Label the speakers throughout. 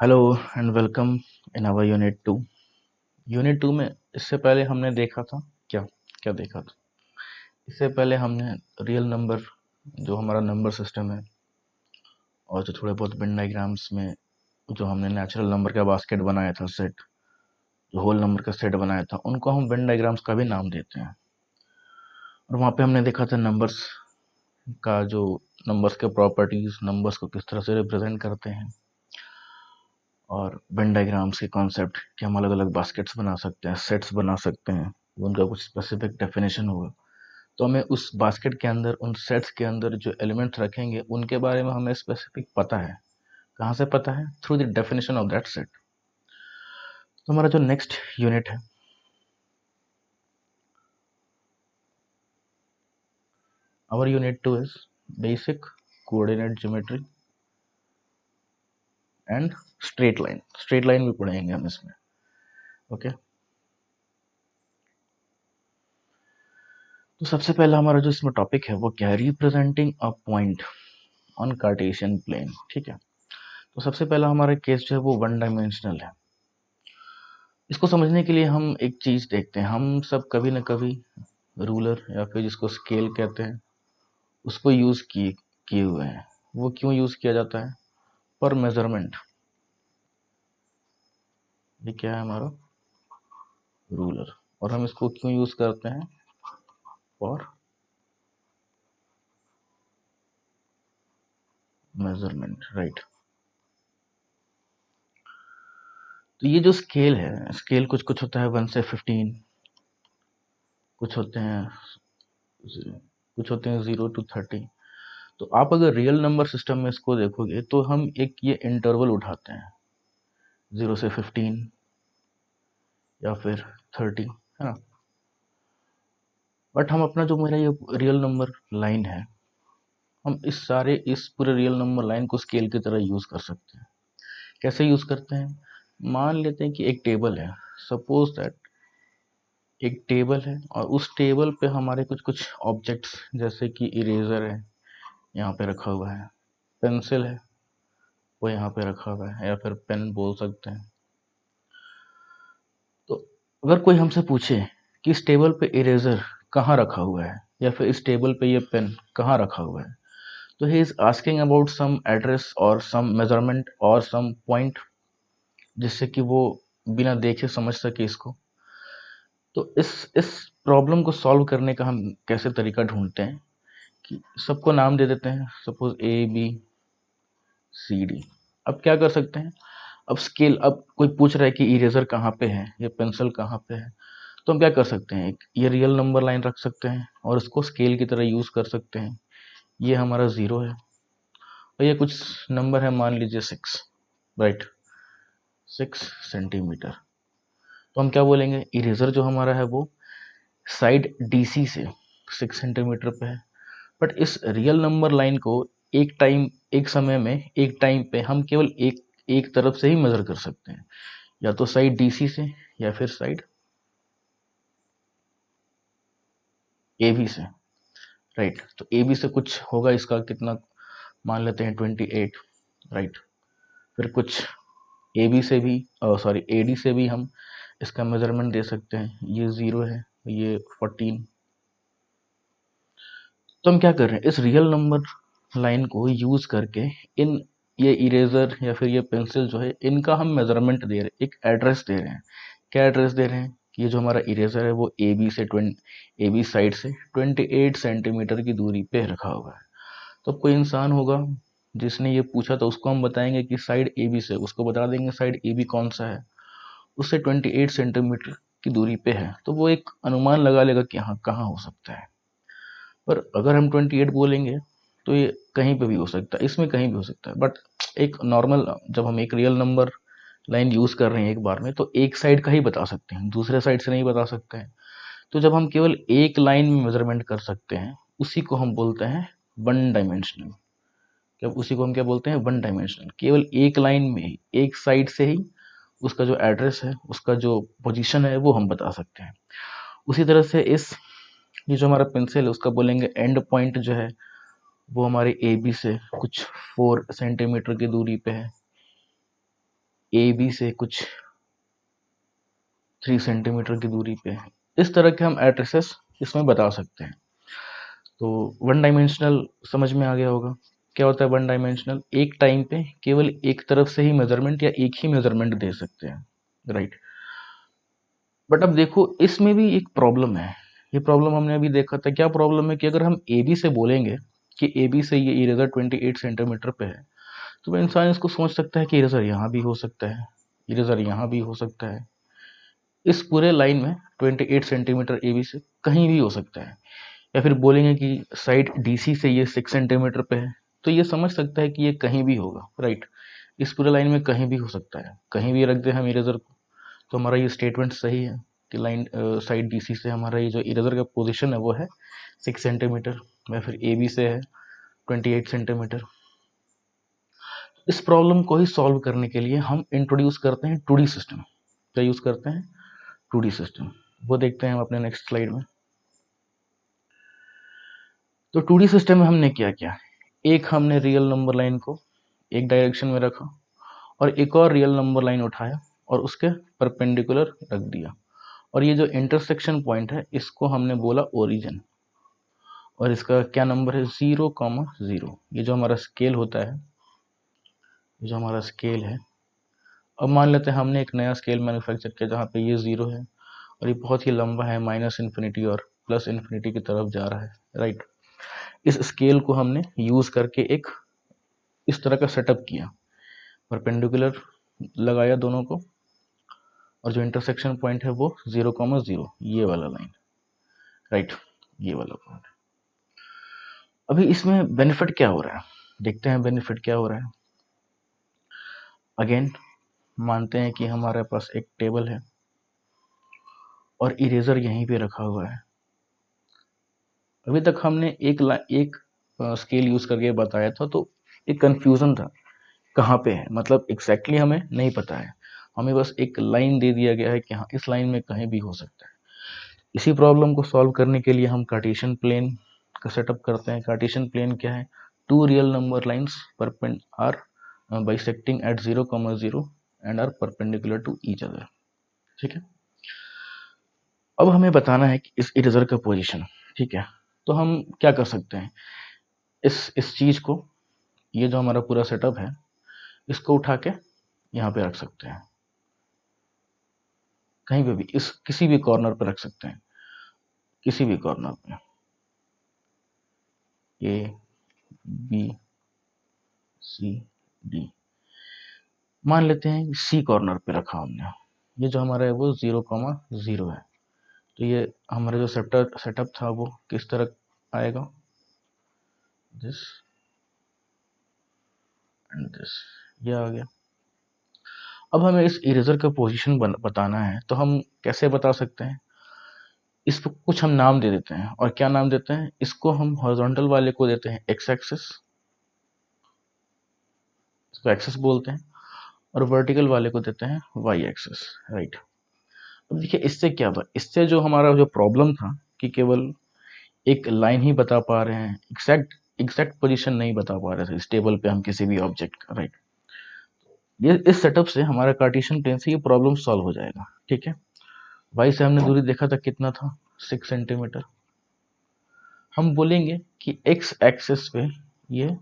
Speaker 1: Hello and welcome in our unit 2 में इससे पहले हमने देखा था क्या क्या देखा था। इससे पहले हमने रियल नंबर, जो हमारा नंबर सिस्टम है, और जो थोड़े बहुत वेन डायग्राम्स में जो हमने नेचुरल नंबर का बास्केट बनाया था, सेट, जो होल नंबर का सेट बनाया था, उनको हम वेन डायग्राम्स का भी नाम देते हैं। और वहाँ पे हमने देखा था नंबर्स का, जो नंबर्स के प्रॉपर्टीज, नंबर्स को किस तरह से रिप्रेजेंट करते हैं, और वेन डायग्राम्स के कॉन्सेप्ट कि हम अलग अलग बास्केट्स बना सकते हैं, सेट्स बना सकते हैं, उनका कुछ स्पेसिफिक डेफिनेशन होगा। तो हमें उस बास्केट के अंदर, उन सेट्स के अंदर जो एलिमेंट्स रखेंगे उनके बारे में हमें स्पेसिफिक पता है। कहाँ से पता है? Through the definition of that set. तो हमारा जो नेक्स्ट यूनिट है, our unit 2 is basic coordinate geometry and straight line भी पढ़ेंगे हम इसमें। ओके, तो सबसे पहला हमारा जो इसमें टॉपिक है वो क्या है? Representing a point on Cartesian plane. ठीक है, तो सबसे पहला हमारा केस जो है वो वन डायमेंशनल है। इसको समझने के लिए हम एक चीज देखते हैं। हम सब कभी न कभी रूलर, या फिर जिसको स्केल कहते हैं, उसको यूज किए किए हुए हैं। वो क्यों यूज किया जाता है? For measurement. ये क्या है? हमारा रूलर। और हम इसको क्यों यूज करते हैं? For measurement, right. तो ये जो स्केल है, स्केल कुछ कुछ होता है 1 से 15, कुछ होते हैं कुछ होते हैं 0 to 30। तो आप अगर रियल नंबर सिस्टम में इसको देखोगे तो हम एक ये इंटरवल उठाते हैं 0 से 15 या फिर 30, है ना। बट हम अपना जो मेरा ये रियल नंबर लाइन है, हम इस पूरे रियल नंबर लाइन को स्केल की तरह यूज कर सकते हैं। कैसे यूज करते हैं? मान लेते हैं कि एक टेबल है। सपोज दैट एक टेबल है, और उस टेबल पे हमारे कुछ कुछ ऑब्जेक्ट्स, जैसे कि इरेजर है, यहाँ पे रखा हुआ है, पेंसिल है, वो यहाँ पे रखा हुआ है, या फिर पेन बोल सकते हैं। तो अगर कोई हमसे पूछे कि इस टेबल पे इरेजर कहाँ रखा हुआ है, या फिर इस टेबल पे ये पेन कहाँ रखा हुआ है, तो he is asking about some address और सम मेजरमेंट और सम पॉइंट, जिससे कि वो बिना देखे समझ सके इसको। तो इस प्रॉब्लम को सॉल्व करने का हम कैसे तरीका ढूंढते हैं कि सबको नाम दे देते हैं। Suppose ABCD। अब क्या कर सकते हैं? अब स्केल, अब कोई पूछ रहा है कि इरेजर कहाँ पे है, ये पेंसिल कहाँ पे है, तो हम क्या कर सकते हैं? ये रियल नंबर लाइन रख सकते हैं और इसको स्केल की तरह यूज कर सकते हैं। ये हमारा 0 है, और ये कुछ नंबर है, मान लीजिए 6, राइट, 6 सेंटीमीटर। तो हम क्या बोलेंगे? इरेजर जो हमारा है वो साइड DC से 6 सेंटीमीटर पे है। बट इस रियल नंबर लाइन को एक समय में, एक टाइम पे हम केवल एक एक तरफ से ही मेजर कर सकते हैं, या तो साइड DC से, या फिर साइड AB से, राइट। तो AB से कुछ होगा, इसका कितना, मान लेते हैं 28, राइट। फिर कुछ AB से भी, सॉरी, AD से भी हम इसका मेजरमेंट दे सकते हैं। ये 0 है, ये 14। तो हम क्या कर रहे हैं? इस रियल नंबर लाइन को यूज करके इन, ये इरेजर या फिर ये पेंसिल जो है, इनका हम मेजरमेंट दे रहे हैं, एक एड्रेस दे रहे हैं। क्या एड्रेस दे रहे हैं? कि ये जो हमारा इरेजर है वो AB साइड से 28 सेंटीमीटर की दूरी पे रखा हुआ है। तो कोई इंसान होगा जिसने ये पूछा, तो उसको हम बताएंगे कि साइड AB से, उसको बता देंगे साइड AB कौन सा है, उससे 28 सेंटीमीटर की दूरी पे है। तो वो एक अनुमान लगा लेगा कि हाँ, कहाँ हो सकता है। पर अगर हम 28 बोलेंगे तो ये कहीं पे भी हो सकता है, इसमें कहीं भी हो सकता है। बट एक नॉर्मल, जब हम एक रियल नंबर लाइन यूज कर रहे हैं एक बार में, तो एक साइड का ही बता सकते हैं, दूसरे साइड से नहीं बता सकते हैं। तो जब हम केवल एक लाइन में मेजरमेंट कर सकते हैं, उसी को हम बोलते हैं वन डायमेंशनल। जब उसी को हम क्या बोलते हैं? One dimensional. केवल एक लाइन में ही, एक साइड से ही उसका जो एड्रेस है, उसका जो पोजीशन है, वो हम बता सकते हैं। उसी तरह से ये जो हमारा पेंसिल है, उसका बोलेंगे एंड पॉइंट जो है वो हमारे AB से कुछ 4 सेंटीमीटर की दूरी पे है। ए बी से कुछ 3 सेंटीमीटर की दूरी पे है। इस तरह के हम एड्रेसेस इसमें बता सकते हैं। तो वन डायमेंशनल समझ में आ गया होगा। क्या होता है वन डायमेंशनल? एक टाइम पे केवल एक तरफ से ही मेजरमेंट या एक ही मेजरमेंट दे सकते हैं, राइट। बट अब देखो इसमें भी एक प्रॉब्लम है। ये प्रॉब्लम हमने अभी देखा था। क्या प्रॉब्लम है कि अगर हम ए बी से बोलेंगे कि ए बी से ये इरेजर 28 सेंटीमीटर पे है, तो वह इंसान इसको सोच सकता है कि इरेजर यहाँ भी हो सकता है, इरेजर यहाँ भी हो सकता है। इस पूरे लाइन में 28 सेंटीमीटर ए बी से कहीं भी हो सकता है। या फिर बोलेंगे कि साइड डीसी से ये 6 सेंटीमीटर पे है, तो ये समझ सकता है कि ये कहीं भी होगा, राइट। इस पूरे लाइन में कहीं भी हो सकता है, कहीं भी रख दे हम इरेजर को, तो हमारा ये स्टेटमेंट सही है कि लाइन साइड डीसी से हमारा ये जो इरेजर का पोजीशन है वो है 6 सेंटीमीटर, या फिर ए बी से है 28 सेंटीमीटर। इस प्रॉब्लम को ही सॉल्व करने के लिए हम इंट्रोड्यूस करते हैं 2D सिस्टम। क्या यूज करते हैं? 2D system. वो देखते हैं हम अपने नेक्स्ट स्लाइड में। तो 2D सिस्टम में हमने क्या किया? एक हमने रियल नंबर लाइन को एक डायरेक्शन में रखा और एक और रियल नंबर लाइन उठाया और उसके परपेंडिकुलर रख दिया, और ये जो इंटरसेक्शन पॉइंट है इसको हमने बोला ओरिजिन, और इसका क्या नंबर है? 0,0। ये जो हमारा स्केल होता है, ये जो हमारा स्केल है, अब मान लेते हैं हमने एक नया स्केल मैन्युफैक्चर किया जहाँ पे ये 0 है और ये बहुत ही लंबा है, माइनस इन्फिनिटी और प्लस इन्फिनिटी की तरफ जा रहा है, राइट। इस स्केल को हमने यूज करके एक इस तरह का सेटअप किया, परपेंडिकुलर लगाया दोनों को, और जो इंटरसेक्शन पॉइंट है वो 0,0, ये वाला लाइन, राइट, ये वाला पॉइंट। अभी इसमें बेनिफिट क्या हो रहा है, देखते हैं बेनिफिट क्या हो रहा है। अगेन मानते हैं कि हमारे पास एक टेबल है और इरेजर यहीं पे रखा हुआ है। अभी तक हमने एक स्केल यूज करके बताया था, तो एक कंफ्यूजन था कहाँ पे है, मतलब एग्जैक्टली हमें नहीं पता है, हमें बस एक लाइन दे दिया गया है कि हाँ इस लाइन में कहीं भी हो सकता है। इसी प्रॉब्लम को सॉल्व करने के लिए हम कार्टेशियन प्लेन का सेटअप करते हैं। कार्टेशियन प्लेन क्या है? Two real number lines are bisecting at 0,0 and are perpendicular to each other, ठीक है। अब हमें बताना है कि इस इरेजर का पोजीशन, ठीक है। तो हम क्या कर सकते हैं, इस चीज को, ये जो हमारा पूरा सेटअप है, इसको उठा के यहाँ पे रख सकते हैं, कहीं पे भी, इस किसी भी कॉर्नर पे रख सकते हैं, किसी भी कॉर्नर पे, ए बी सी डी। मान लेते हैं सी कॉर्नर पे रखा हमने, ये जो हमारा है वो 0,0 है, तो ये हमारा जो सेटअप था वो किस तरह आएगा, दिस एंड दिस, ये आ गया। अब हमें इस इरेजर का पोजीशन बताना है, तो हम कैसे बता सकते हैं? इसको कुछ हम नाम दे देते हैं, और क्या नाम देते हैं? इसको हम हॉरिजॉन्टल वाले को देते हैं एक्स एक्सिस, इसको एक्सिस बोलते हैं, और वर्टिकल वाले को देते हैं वाई एक्सिस, राइट। अब देखिए इससे क्या हुआ, इससे जो हमारा जो प्रॉब्लम था कि केवल एक लाइन ही बता पा रहे हैं, एग्जैक्ट पोजीशन नहीं बता पा रहे थे इस टेबल पे हम किसी भी ऑब्जेक्ट का, राइट। ये इस सेटअप से हमारा कार्टेशियन प्लेन से ये प्रॉब्लम सॉल्व हो जाएगा, ठीक है। वाई से हमने दूरी देखा था, कितना था? 6 सेंटीमीटर। हम बोलेंगे कि एक्स एक्सिस पे ये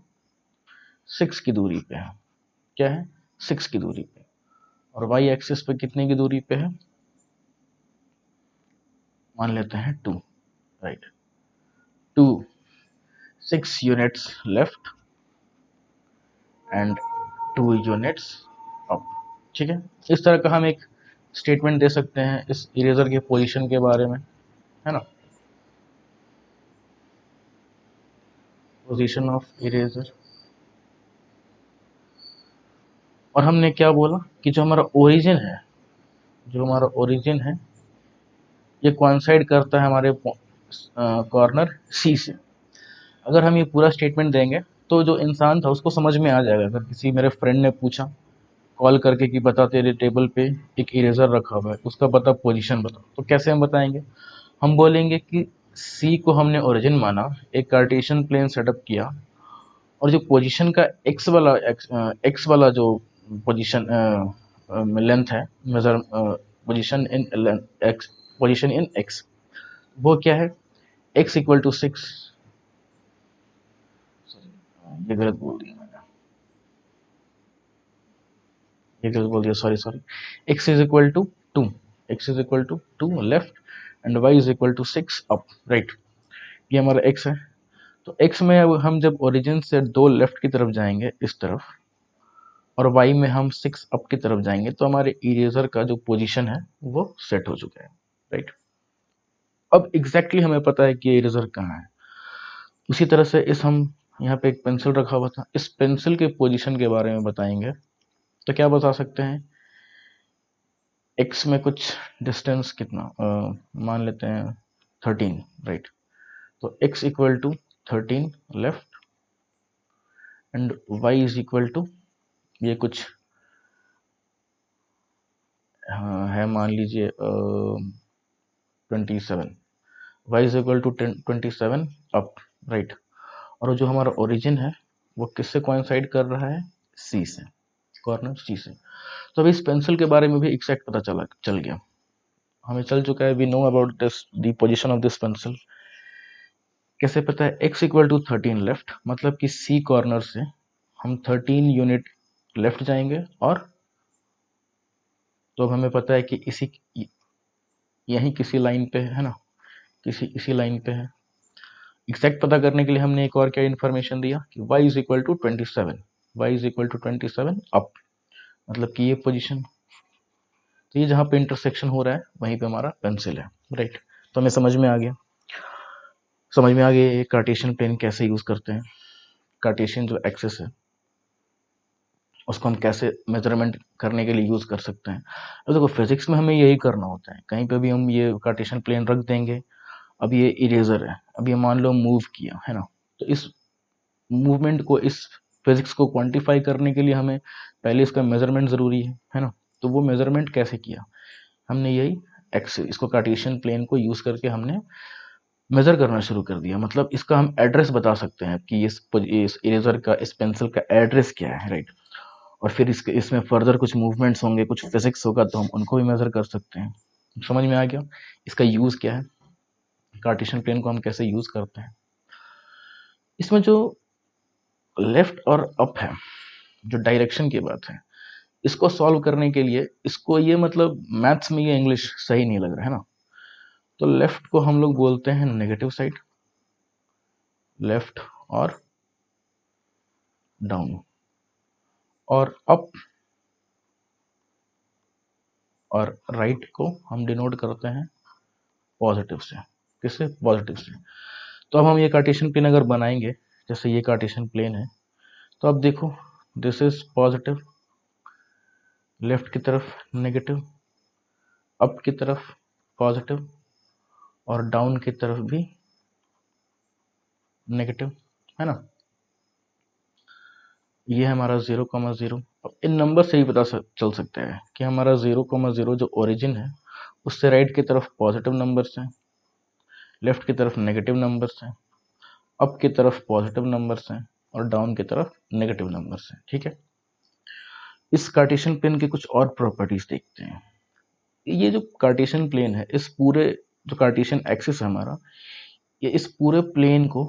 Speaker 1: 6 की दूरी पे है, क्या है? 6 की दूरी पे, और वाई एक्सिस पे कितने की दूरी पे है? मान लेते हैं 2, right. 2 6 units left and 2 units up, ठीक है। इस तरह का हम एक स्टेटमेंट दे सकते हैं इस इरेजर के पोजीशन के बारे में, है ना। पोजीशन ऑफ इरेजर, और हमने क्या बोला कि जो हमारा ओरिजिन है, जो हमारा ओरिजिन है ये कोइंसाइड करता है हमारे कॉर्नर सी से। अगर हम ये पूरा स्टेटमेंट देंगे तो जो इंसान था उसको समझ में आ जाएगा। अगर किसी मेरे फ्रेंड ने पूछा कॉल करके कि बता तेरे टेबल पे एक इरेजर रखा हुआ है, उसका बता पोजीशन बता, तो कैसे हम बताएंगे? हम बोलेंगे कि सी को हमने ओरिजिन माना, एक कार्टेशियन प्लेन सेटअप किया, और जो पोजीशन का एक्स वाला जो पोजीशन लेंथ है, major position in x, position in x, वो क्या है, x इक्वल टू 6, ये गलत बोल दिया मैंने, ये गलत बोल दिया, sorry sorry, x is equal to 2, x is equal to 2 left and y is equal to 6 up, right, ये हमारा x है। तो x में अब हम जब ओरिजिन से 2 लेफ्ट की तरफ जाएंगे इस तरफ, और y में हम 6 अप की तरफ जाएंगे, तो हमारे इरेजर का जो पोजीशन है वो सेट हो चुका है, राइट। अब एग्जैक्टली हमें पता है कि इरेजर कहाँ है। उसी तरह से इस हम यहाँ पे एक पेंसिल रखा हुआ था, इस पेंसिल के पोजीशन के बारे में बताएंगे। तो क्या बता सकते हैं, x में कुछ डिस्टेंस कितना, मान लेते हैं 13, राइट। तो x equal to 13 left and y is equal to, ये कुछ है, मान लीजिए 27, y is equal to 27 up, right. और जो हमारा ओरिजिन है वो किससे कोइंसाइड कर रहा है, c से, कॉर्नर c से। तो अभी इस पेंसिल के बारे में भी एग्जैक्ट पता चल गया, हमें चल चुका है, we know about this the position of this pencil. कैसे पता है, x इक्वल टू 13 लेफ्ट, मतलब कि c कॉर्नर से हम 13 यूनिट लेफ्ट जाएंगे, और तो अब हमें पता है कि इसी, यहीं किसी लाइन पे है ना, किसी इसी लाइन पे है। एग्जैक्ट पता करने के लिए हमने एक और क्या इन्फॉर्मेशन दिया कि y is equal to 27, y is equal to 27 up, मतलब कि ये पोजीशन, तो ये जहाँ पे इंटरसेक्शन हो रहा है वहीं पे हमारा पेंसिल है, राइट। तो हमें समझ में आ गया, समझ में आ गया ये कार्टेशियन प्लेन कैसे यूज करते हैं, कार्टेशियन जो एक्सिस है उसको हम कैसे मेजरमेंट करने के लिए यूज कर सकते हैं। अब देखो फिजिक्स में हमें यही करना होता है, कहीं पे भी हम ये कार्टेशियन प्लेन रख देंगे, अब ये इरेजर है, अब ये मान लो मूव किया है ना, तो इस मूवमेंट को, इस फिजिक्स को क्वांटिफाई करने के लिए हमें पहले इसका मेजरमेंट जरूरी है ना। तो वो मेजरमेंट कैसे किया, हमने यही एक्स, इसको कार्टेशियन प्लेन को यूज करके हमने मेजर करना शुरू कर दिया। मतलब इसका हम एड्रेस बता सकते हैं कि इस इरेजर का, इस पेंसिल का एड्रेस क्या है, राइट। और फिर इसके, इसमें फर्दर कुछ मूवमेंट्स होंगे, कुछ फिजिक्स होगा, तो हम उनको भी मेजर कर सकते हैं। समझ में आ गया इसका यूज क्या है, कार्टेशियन प्लेन को हम कैसे यूज करते हैं। इसमें जो लेफ्ट और अप है, जो डायरेक्शन की बात है, इसको सॉल्व करने के लिए, इसको ये मतलब मैथ्स में ये इंग्लिश सही नहीं लग रहा है ना, तो लेफ्ट को हम लोग बोलते हैं नेगेटिव साइड, लेफ्ट और डाउन, और अप और राइट को हम डिनोट करते हैं पॉजिटिव से, किससे, पॉजिटिव से। तो अब हम ये कार्टेशियन प्लेन अगर बनाएंगे, जैसे ये कार्टेशियन प्लेन है, तो अब देखो दिस इज पॉजिटिव, लेफ्ट की तरफ नेगेटिव, अप की तरफ पॉजिटिव, और डाउन की तरफ भी नेगेटिव, है ना। ये है हमारा 0,0। अब इन नंबर से ही पता चल सकता है कि हमारा 0,0 जो ओरिजिन है, उससे राइट की तरफ पॉजिटिव नंबर्स हैं, लेफ्ट की तरफ नेगेटिव नंबर्स हैं, अप की तरफ पॉजिटिव नंबर्स हैं, और डाउन की तरफ नेगेटिव नंबर्स हैं, ठीक है। इस कार्टेशियन प्लेन की कुछ और प्रॉपर्टीज देखते हैं। ये जो कार्टेशियन प्लेन है, इस पूरे जो कार्टेशियन एक्सिस है हमारा, ये इस पूरे प्लेन को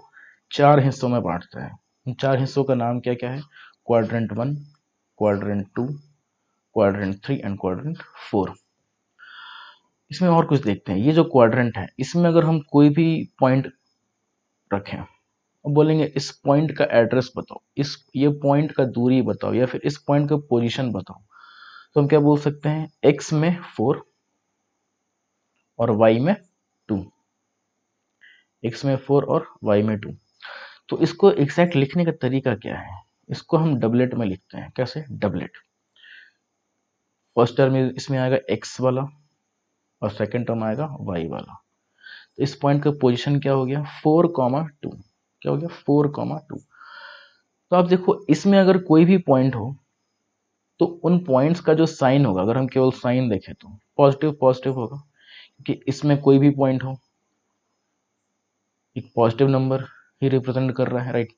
Speaker 1: 4 हिस्सों में बांटता है। इन 4 हिस्सों का नाम क्या क्या है, quadrant 1, quadrant 2, quadrant 3 and quadrant 4। इसमें और कुछ देखते हैं, ये जो क्वाड्रेंट है, इसमें अगर हम कोई भी पॉइंट रखें और बोलेंगे इस पॉइंट का एड्रेस बताओ, इस ये पॉइंट का दूरी बताओ, या फिर इस पॉइंट का पोजीशन बताओ, तो हम क्या बोल सकते हैं, x में 4 और y में 2, x में 4 और y में 2। तो इसको एग्जैक्ट लिखने का तरीका क्या है, इसको हम डबलेट में लिखते हैं। कैसे, डबलेट, फर्स्ट टर्म इसमें आएगा x वाला और सेकंड टर्म आएगा y वाला। तो इस पॉइंट का पोजीशन क्या हो गया, 4,2, क्या हो गया, 4,2। तो आप देखो इसमें अगर कोई भी पॉइंट हो, तो उन पॉइंट्स का जो साइन होगा, अगर हम केवल साइन देखें तो पॉजिटिव पॉजिटिव होगा, क्योंकि इसमें कोई भी पॉइंट हो एक पॉजिटिव नंबर ही रिप्रेजेंट कर रहा है, राइट।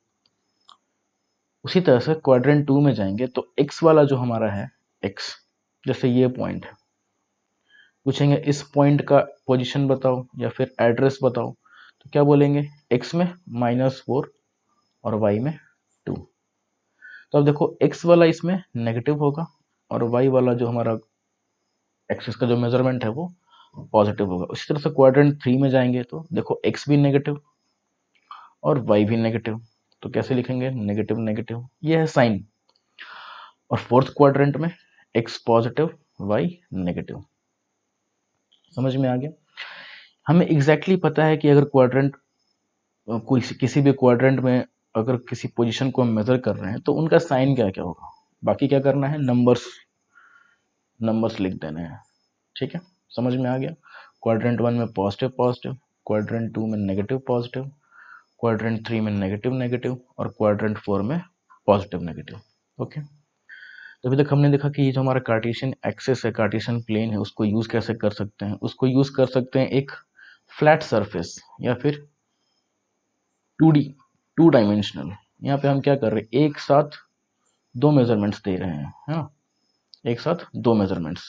Speaker 1: उसी तरह से क्वाड्रेंट 2 में जाएंगे तो x वाला जो हमारा है, x जैसे ये पॉइंट है, पूछेंगे इस पॉइंट का पोजीशन बताओ या फिर एड्रेस बताओ, तो क्या बोलेंगे, x में -4 और y में 2। तो अब देखो x वाला इसमें नेगेटिव होगा और y वाला जो हमारा एक्सिस का जो मेजरमेंट है वो पॉजिटिव होगा। उसी तरह से क्वाड्रेंट 3 में जाएंगे तो देखो x भी नेगेटिव और y भी नेगेटिव, तो कैसे लिखेंगे, नेगेटिव नेगेटिव, ये है साइन। और फोर्थ क्वाड्रेंट में x पॉजिटिव y नेगेटिव। समझ में आ गया। हमें एग्जैक्टली पता है कि अगर क्वाड्रेंट कोई किसी भी क्वाड्रेंट में अगर किसी पोजीशन को हम मेजर कर रहे हैं तो उनका साइन क्या क्या होगा, बाकी क्या करना है, नंबर्स नंबर्स लिख देने हैं। ठीक है, समझ में आ गया। क्वाड्रेंट 1 में पॉजिटिव पॉजिटिव, क्वाड्रेंट 2 में नेगेटिव पॉजिटिव, क्वाड्रेंट 3 में नेगेटिव नेगेटिव और क्वाड्रेंट 4 में पॉजिटिव नेगेटिव। ओके, तो अभी तक हमने देखा कि ये जो हमारा कार्टेशियन एक्सिस है, कार्टेशियन प्लेन है, उसको यूज कैसे कर सकते हैं। उसको यूज कर सकते हैं एक फ्लैट सरफेस या फिर 2D, 2 डायमेंशनल। यहाँ पे हम क्या कर रहे हैं, एक साथ दो मेजरमेंट्स दे रहे हैं, है ना, एक साथ दो मेजरमेंट्स,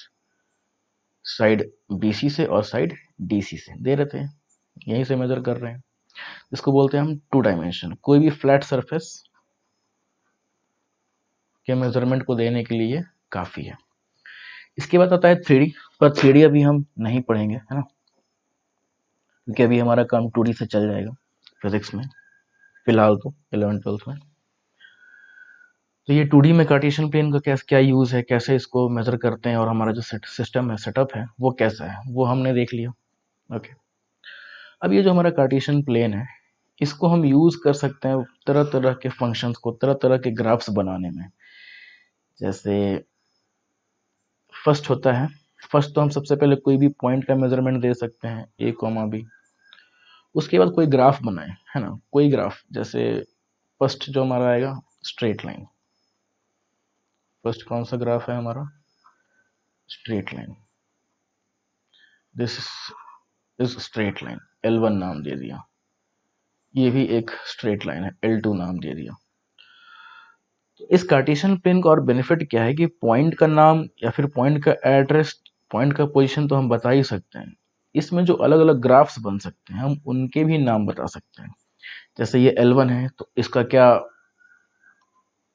Speaker 1: साइड BC से और साइड DC से दे रहे थे, यहीं से मेजर कर रहे हैं। इसको बोलते हैं हम 2 डायमेंशन। कोई भी फ्लैट सरफेस के मेजरमेंट को देने के लिए काफी है। इसके बाद आता है 3D, पर 3D अभी हम नहीं पढ़ेंगे, है ना, क्योंकि अभी हमारा काम 2D से चल जाएगा फिजिक्स में, फिलहाल तो 11th 12th में। तो ये 2D में कार्टेशियन प्लेन का क्या क्या यूज है, कैसे इसको मेजर करते हैं और हमारा जो सिस्टम है, सेटअप है, वो कैसा है, वो हमने देख लिया। ओके, अब ये जो हमारा कार्टेशियन प्लेन है, इसको हम यूज कर सकते हैं तरह तरह के फंक्शंस को, तरह तरह के ग्राफ्स बनाने में। जैसे फर्स्ट होता है, फर्स्ट तो हम सबसे पहले कोई भी पॉइंट का मेजरमेंट दे सकते हैं A, B। उसके बाद कोई ग्राफ बनाए, है ना, कोई ग्राफ, जैसे फर्स्ट जो हमारा आएगा स्ट्रेट लाइन। फर्स्ट कौन सा ग्राफ है हमारा, straight line. This is straight line, L1 नाम दे दिया। ये भी एक स्ट्रेट लाइन है, L2 नाम दे दिया। तो इस कार्टेशियन प्लेन का और बेनिफिट क्या है कि पॉइंट का नाम या फिर पॉइंट का एड्रेस, पॉइंट का पोजीशन तो हम बता ही सकते हैं, इसमें जो अलग अलग ग्राफ्स बन सकते हैं हम उनके भी नाम बता सकते हैं। जैसे ये L1 है तो इसका क्या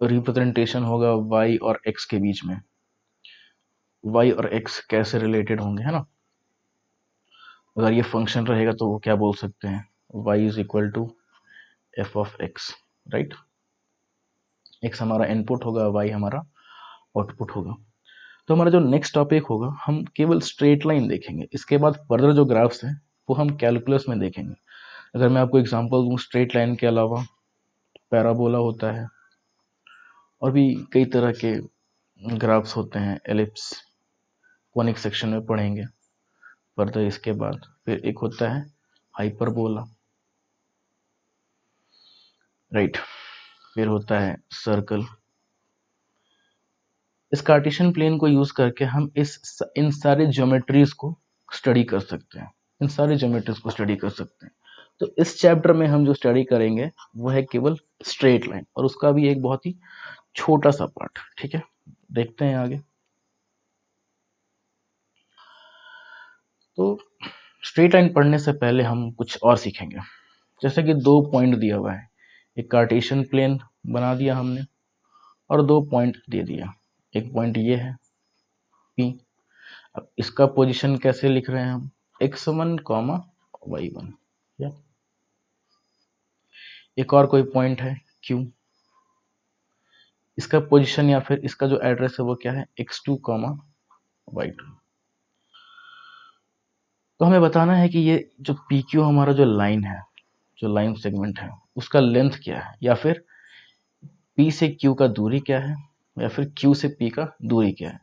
Speaker 1: रिप्रेजेंटेशन होगा y और x के बीच में, y और x कैसे रिलेटेड होंगे, है ना। अगर ये फंक्शन रहेगा तो वो क्या बोल सकते हैं, y is equal to f of x, right. x हमारा इनपुट होगा, y हमारा आउटपुट होगा। तो हमारा जो नेक्स्ट टॉपिक होगा, हम केवल स्ट्रेट लाइन देखेंगे। इसके बाद फर्दर जो ग्राफ्स हैं वो हम कैलकुलस में देखेंगे। अगर मैं आपको एग्जांपल दूं, स्ट्रेट लाइन के अलावा पैराबोला होता है और भी कई तरह के ग्राफ्स होते हैं, एलिप्स, कॉनिक सेक्शन में पढ़ेंगे फर्दर। इसके बाद फिर एक होता है हाइपरबोला, राइट, फिर होता है सर्कल। इस कार्टेशियन प्लेन को यूज करके हम इन सारे ज्योमेट्रीज को स्टडी कर सकते हैं, इन सारे ज्योमेट्रीज को स्टडी कर सकते हैं। तो इस चैप्टर में हम जो स्टडी करेंगे वो है केवल स्ट्रेट लाइन, और उसका भी एक बहुत ही छोटा सा पार्ट। ठीक है, देखते हैं आगे। तो स्ट्रेट लाइन पढ़ने से पहले हम कुछ और सीखेंगे। जैसे कि दो पॉइंट दिया हुआ है, एक कार्टेशियन प्लेन बना दिया हमने और दो पॉइंट दे दिया। एक पॉइंट ये है P, अब इसका पोजीशन कैसे लिख रहे हैं हम, x1, y1। या एक और कोई पॉइंट है Q, इसका पोजीशन या फिर इसका जो एड्रेस है वो क्या है, x2, y2। तो हमें बताना है कि ये जो PQ हमारा जो लाइन है, जो लाइन सेगमेंट है, उसका लेंथ क्या है, या फिर P से Q का दूरी क्या है, या फिर Q से P का दूरी क्या है।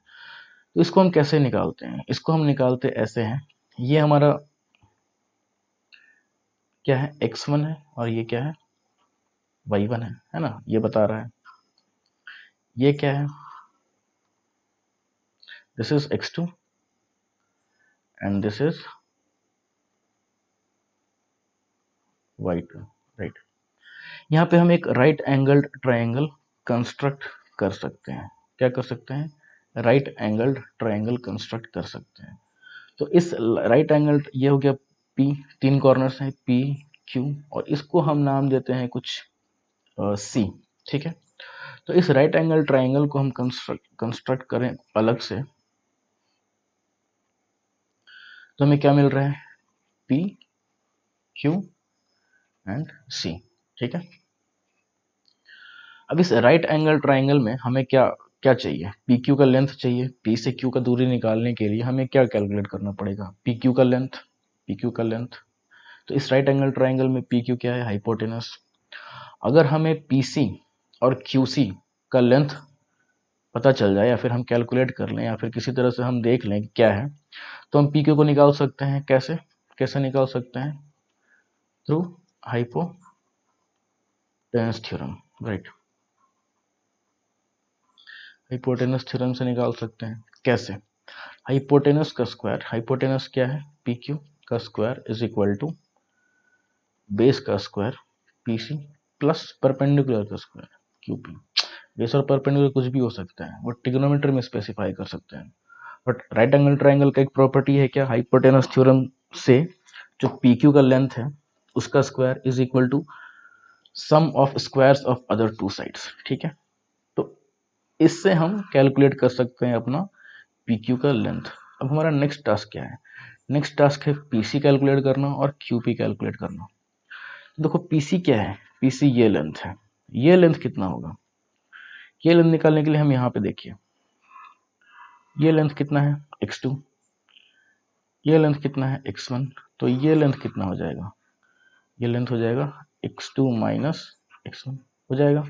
Speaker 1: तो इसको हम कैसे निकालते हैं, इसको हम निकालते ऐसे हैं, ये हमारा क्या है, x1 है और ये क्या है, y1 है ना, ये बता रहा है। ये क्या है, this is x2 and this is y2, right. यहाँ पे हम एक राइट एंगल्ड ट्रायंगल कंस्ट्रक्ट कर सकते हैं। क्या कर सकते हैं, राइट एंगल्ड ट्रायंगल कंस्ट्रक्ट कर सकते हैं। तो इस राइट एंगल, ये हो गया पी, तीन कॉर्नर्स हैं पी क्यू, और इसको हम नाम देते हैं कुछ सी, ठीक है। तो इस राइट एंगल ट्रायंगल को हम कंस्ट्रक्ट करें अलग से, तो हमें क्या मिल रहा है, पी क्यू एंड सी, ठीक है। अब इस राइट एंगल ट्रायंगल में हमें क्या क्या चाहिए, पी क्यू का लेंथ चाहिए। पी से क्यू का दूरी निकालने के लिए हमें क्या कैलकुलेट करना पड़ेगा, पी क्यू का लेंथ, पी क्यू का लेंथ। तो इस राइट एंगल ट्रायंगल में पी क्यू क्या है, हाइपोटेनस। अगर हमें पी सी और क्यू सी का लेंथ पता चल जाए, या फिर हम कैलकुलेट कर लें, या फिर किसी तरह से हम देख लें कि क्या है, तो हम पी क्यू को निकाल सकते हैं। कैसे कैसे निकाल सकते हैं, through hypotenuse theorem, right. Hypotenuse theorem से निकाल सकते हैं। कैसे, हाइपोटेनस का स्क्वायर, हाइपोटेनस क्या है, पी क्यू का square is equal to base का square P C plus perpendicular का स्क्वायर क्यू पी। बेस और परपेंडिकुलर कुछ भी हो सकता है, वो ट्रिग्नोमेट्री में स्पेसिफाई कर सकते हैं। बट राइट एंगल ट्रायंगल का एक प्रॉपर्टी है क्या, हाइपोटेनस थ्योरम से जो पी क्यू का लेंथ है उसका square is equal to sum of squares of other two sides, ठीक है। तो इससे हम कैलकुलेट कर सकते हैं अपना पी क्यू का लेंथ। अब हमारा नेक्स्ट टास्क क्या है, नेक्स्ट टास्क है पीसी कैलकुलेट करना और क्यूपी कैलकुलेट करना। देखो पीसी क्या है, पीसी ये लेंथ है, ये लेंथ कितना होगा, ये लेंथ निकालने के लिए हम यहाँ पे देखिए, ये लेंथ कितना है x2, ये लेंथ कितना है x1, तो ये लेंथ कितना हो जाएगा, ये लेंथ हो जाएगा x2 माइनस x1 हो जाएगा।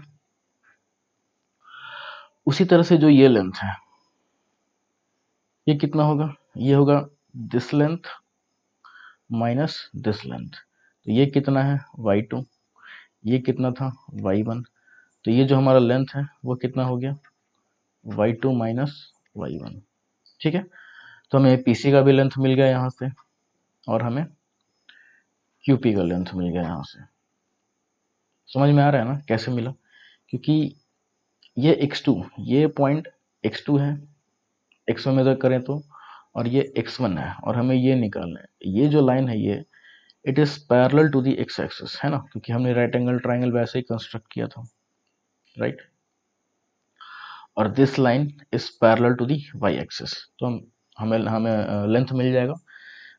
Speaker 1: उसी तरह से जो ये लेंथ है ये कितना होगा, ये होगा this length minus this length, तो ये कितना है y2, ये कितना था y1, तो ये जो हमारा लेंथ है वो कितना हो गया y2 माइनस y1, ठीक है। तो हमें पीसी का भी लेंथ मिल गया यहाँ से, और हमें क्यूपी का लेंथ मिल गया यहाँ से। समझ में आ रहा है ना कैसे मिला, क्योंकि ये x2, ये पॉइंट x2 है, x1 मेजर करें तो, और ये x1 है, और हमें ये निकालना है, ये जो लाइन है ये it is parallel to the x axis, है ना, क्योंकि हमने राइट एंगल ट्रायंगल वैसे ही कंस्ट्रक्ट किया था, राइट। और this line is parallel to the y axis, तो हमें हमें लेंथ मिल जाएगा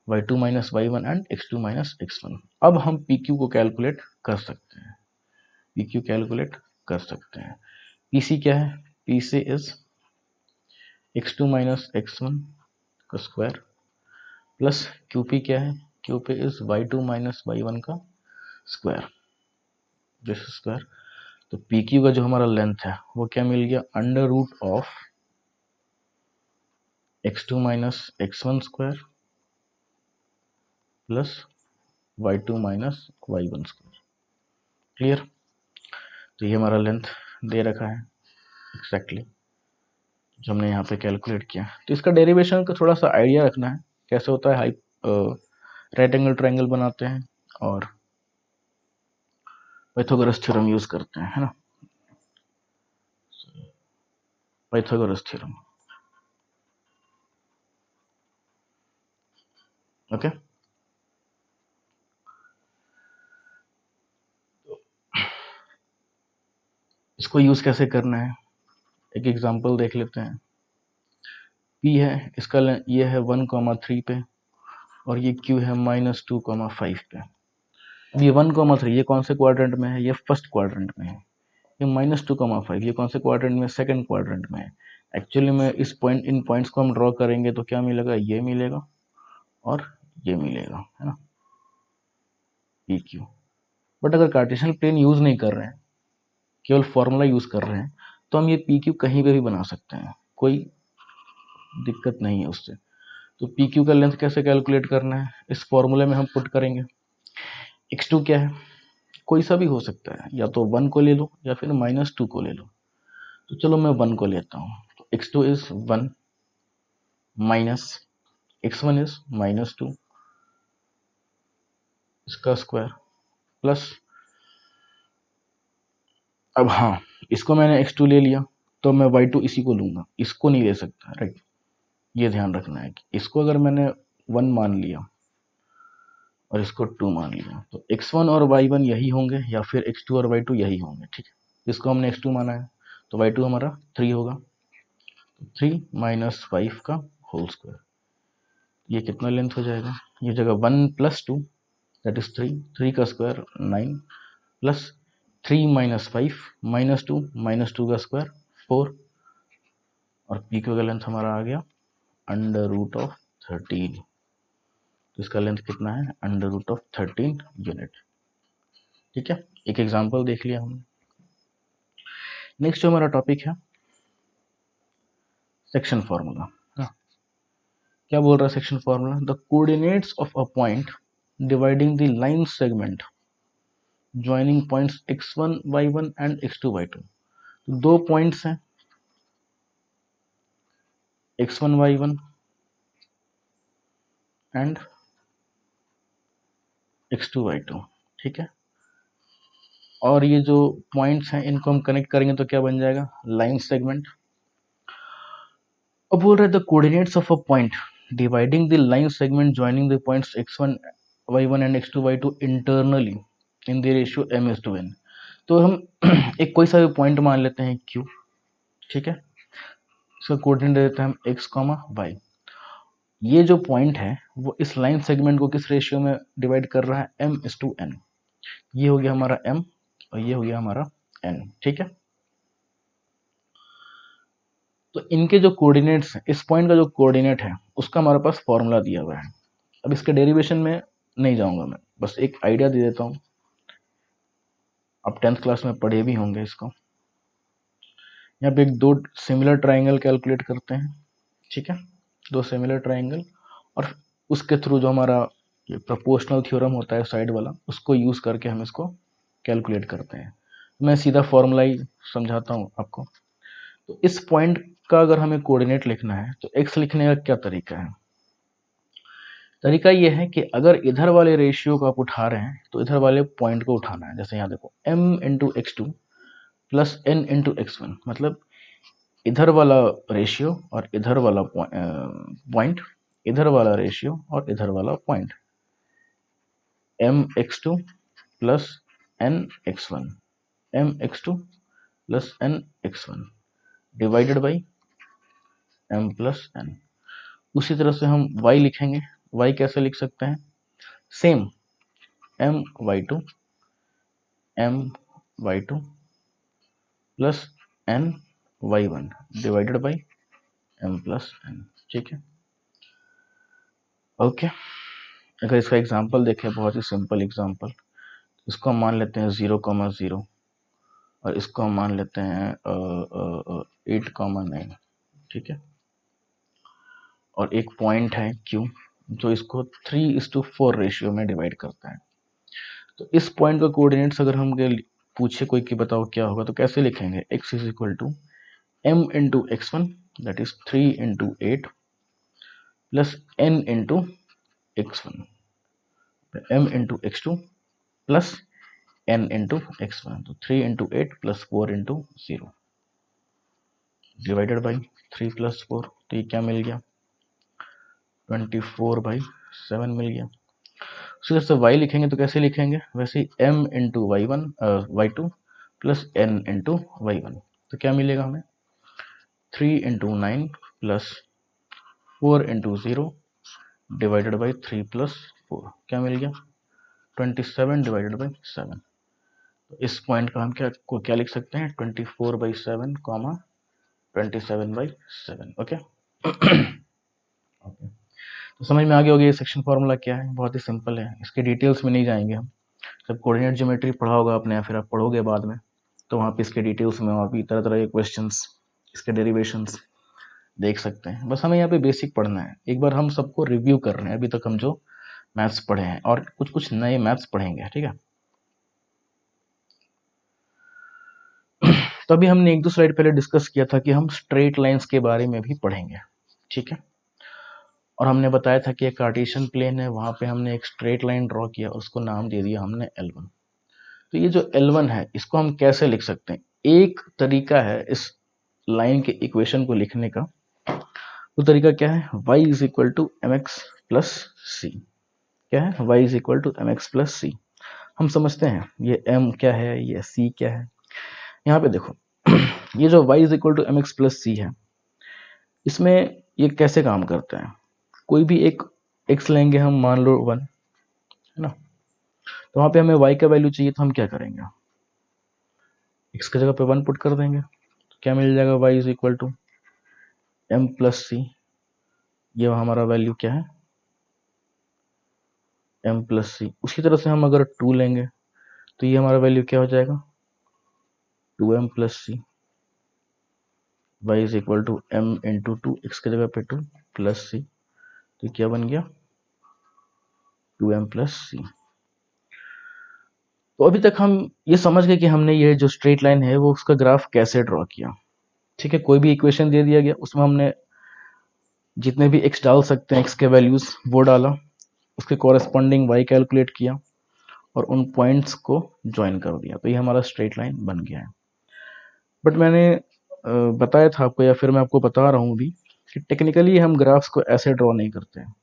Speaker 1: y2 minus y1 and x2 minus x1। अब हम pq को कैलकुलेट कर सकते हैं, pq कैलकुलेट कर सकते हैं। pc क्या है, pc is x2 minus x1 का स्क्वायर प्लस qp क्या है, qp is y2 minus y1 का स्क्वायर, दिस स्क्वायर। तो pq का जो हमारा लेंथ है वो क्या मिल गया, under root of x2 minus x1 square plus y2 minus y1 square, clear. तो ये हमारा लेंथ दे रखा है एग्जैक्टली जो हमने यहाँ पे कैलकुलेट किया। तो इसका डेरिवेशन का थोड़ा सा आइडिया रखना है, कैसे होता है, राइट एंगल ट्रायंगल बनाते हैं और पाइथागोरस थ्योरम यूज करते हैं, है ना, पाइथागोरस थ्योरम, ओके। इसको यूज कैसे करना है, एक एग्जांपल देख लेते हैं। P है, इसका ये है 1,3 पे, और ये Q है -2,5 पे। अब ये 1,3 ये कौन से क्वाड्रेंट में है, ये फर्स्ट क्वाड्रेंट में है। ये -2,5 ये कौन से क्वाड्रेंट में, सेकंड क्वाड्रेंट में है। एक्चुअली में इस पॉइंट, इन पॉइंट्स को हम ड्रॉ करेंगे तो क्या मिलेगा, ये मिलेगा और ये मिलेगा, है ना, पी क्यू। बट अगर कार्टेशियन प्लेन यूज नहीं कर रहे हैं, केवल फॉर्मूला यूज कर रहे हैं, तो हम ये पी क्यू कहीं पे भी बना सकते हैं, कोई दिक्कत नहीं है उससे। तो पी क्यू का लेंथ कैसे कैलकुलेट करना है, इस फॉर्मूले में हम पुट करेंगे। x2 क्या है, कोई सा भी हो सकता है, या तो 1 को ले लो या फिर -2 को ले लो। तो चलो मैं 1 को लेता हूँ, तो x2 is 1 minus x1 is -2 इसका स्क्वायर प्लस, अब हाँ इसको मैंने x2 ले लिया, तो मैं y2 इसी को लूंगा, इसको नहीं ले सकता, राइट। ये ध्यान रखना है कि इसको अगर मैंने 1 मान लिया और इसको 2 मान लिया तो x1 और y1 यही होंगे या फिर x2 और y2 यही होंगे, ठीक है। इसको हमने x2 माना है तो y2 हमारा 3 होगा, 3 माइनस 5 का होल स्क्वायर। ये कितना लेंथ हो जाएगा, ये जगह 1 प्लस 2 दैट इज 3, 3 का square 9 plus 3 minus 5 minus two का स्क्वायर 4 और पी का लेंथ हमारा आ गया अंडर रूट ऑफ 13। तो इसका लेंथ कितना है, अंडर रूट ऑफ 13 यूनिट, ठीक है। एक एग्जांपल देख लिया हमने। नेक्स्ट जो हमारा टॉपिक है सेक्शन फॉर्मूला। क्या बोल रहा है section formula, the coordinates of a point dividing the line segment joining points x1 y1 and x2 y2। तो दो पॉइंट्स हैं x1 y1 and x2 y2, ठीक है। और ये जो पॉइंट्स हैं इनको हम कनेक्ट करेंगे तो क्या बन जाएगा, लाइन सेगमेंट। अब बोल रहे हैं the coordinates of a point dividing the line segment joining the points x1 y1 and x2 y2 internally in the ratio m:n। तो हम एक कोई सा भी पॉइंट मान लेते हैं q, ठीक है। इसका कोऑर्डिनेट दे देते हैं हम x, y। ये जो पॉइंट है वो इस लाइन सेगमेंट को किस रेशियो में डिवाइड कर रहा है, m:n। ये हो गया हमारा m और ये हो गया हमारा n, ठीक है। तो इनके जो कोऑर्डिनेट्स हैं, इस पॉइंट का जो कोऑर्डिनेट है उसका हमारे पास फॉर्मूला दिया हुआ है। अब इसके डेरिवेशन में नहीं जाऊंगा मैं, बस एक आइडिया दे देता हूँ, आप 10th क्लास में पढ़े भी होंगे इसको। यहाँ पे एक दो सिमिलर ट्राइंगल कैलकुलेट करते हैं, ठीक है, दो सिमिलर ट्राइंगल, और उसके थ्रू जो हमारा ये प्रोपोर्शनल थ्योरम होता है साइड वाला, उसको यूज करके हम इसको कैलकुलेट करते हैं। मैं सीधा फॉर्मूला ही समझाता हूँ आपको। तो इस पॉइंट का अगर हमें कोऑर्डिनेट लिखना है तो एक्स लिखने का क्या तरीका है, तरीका ये है कि अगर इधर वाले रेशियो को आप उठा रहे हैं तो इधर वाले पॉइंट को उठाना है। जैसे यहाँ देखो m into x two plus n into x one, मतलब इधर वाला रेशियो और इधर वाला पॉइंट, इधर वाला रेशियो और इधर वाला point, m x two plus n x one, m x two plus n x one divided by m plus n। उसी तरह से हम y लिखेंगे, y कैसे लिख सकते हैं, same m y to plus n y1 divided by m plus n, ठीक है। ओके, अगर इसका एग्जांपल देखें, बहुत ही सिंपल एग्जांपल, इसको हम मान लेते हैं 0,0 और इसको हम मान लेते हैं 8,9, ठीक है। और एक पॉइंट है Q जो इसको 3:4 रेशियो में डिवाइड करता है। तो इस पॉइंट का कोऑर्डिनेट्स अगर हम पूछे कोई कि बताओ क्या होगा, तो कैसे लिखेंगे, x is equal to m into x one that is 3 into 8 plus n into x one, m into x two plus n into x one, तो 3 into 8 plus 4 into 0 divided by 3 plus 4, तो ये क्या मिल गया, 24/7 मिल गया। उसी से y लिखेंगे तो कैसे लिखेंगे, वैसे ही m into y one y two plus n into y one, तो क्या मिलेगा हमें 3 into 9 plus 4 into 0 divided by 3 plus 4, क्या मिल गया 27 डिवाइडेड बाई 7। तो इस पॉइंट का हम क्या लिख सकते हैं, 24/7 कॉमा 27/7, ओके। ओके, तो समझ में आ गया होगा ये सेक्शन फार्मूला क्या है, बहुत ही सिंपल है, इसके डिटेल्स में नहीं जाएंगे हम। जब कोऑर्डिनेट ज्योमेट्री पढ़ा होगा आपने या फिर आप पढ़ोगे बाद में, तो वहाँ पे इसके डिटेल्स में वहाँ भी तरह तरह के क्वेश्चंस, इसके डेरिवेशंस देख सकते हैं। बस हमें यहाँ पे बेसिक पढ़ना है, एक बार हम सबको रिव्यू कर रहे हैं अभी तक हम जो मैथ्स पढ़े हैं और कुछ कुछ नए मैथ्स पढ़ेंगे, ठीक है। तो अभी हमने एक दो स्लाइड पहले डिस्कस किया था कि हम स्ट्रेट लाइंस के बारे में भी पढ़ेंगे, ठीक है। और हमने बताया था कि एक कार्टेशियन प्लेन है, वहां पे हमने एक स्ट्रेट लाइन ड्रॉ किया, उसको नाम दे दिया हमने L1। तो ये जो L1 है इसको हम कैसे लिख सकते हैं, एक तरीका है इस लाइन के इक्वेशन को लिखने का वो तरीका क्या है, y is equal to M X plus C. क्या है, y is equal to M X plus C. हम समझते हैं ये m क्या है, ये c क्या है। यहाँ पे देखो ये जो y is equal to M X plus C है, इसमें ये कैसे काम करता है। कोई भी एक x लेंगे हम, मान लो 1 है ना, तो वहां पे हमें y का वैल्यू चाहिए, तो हम क्या करेंगे, x की जगह पे 1 पुट कर देंगे, तो क्या मिल जाएगा, y is equal to M plus C. ये हमारा वैल्यू क्या है, एम प्लस सी। उसी तरह से हम अगर 2 लेंगे तो ये हमारा वैल्यू क्या हो जाएगा, 2m plus c. Y is equal to m into two, x की जगह पे 2 प्लस सी, तो क्या बन गया, 2m प्लस सी। तो अभी तक हम ये समझ गए कि हमने ये जो स्ट्रेट लाइन है वो उसका ग्राफ कैसे ड्रॉ किया। ठीक है, कोई भी इक्वेशन दे दिया गया, उसमें हमने जितने भी x डाल सकते हैं, x के वैल्यूज वो डाला, उसके कॉरेस्पॉन्डिंग y कैलकुलेट किया और उन पॉइंट्स को ज्वाइन कर दिया, तो ये हमारा स्ट्रेट लाइन बन गया है। बट मैंने बताया था आपको, या फिर मैं आपको बता रहा हूँ अभी, कि टेक्निकली हम ग्राफ्स को ऐसे ड्रॉ नहीं करते हैं।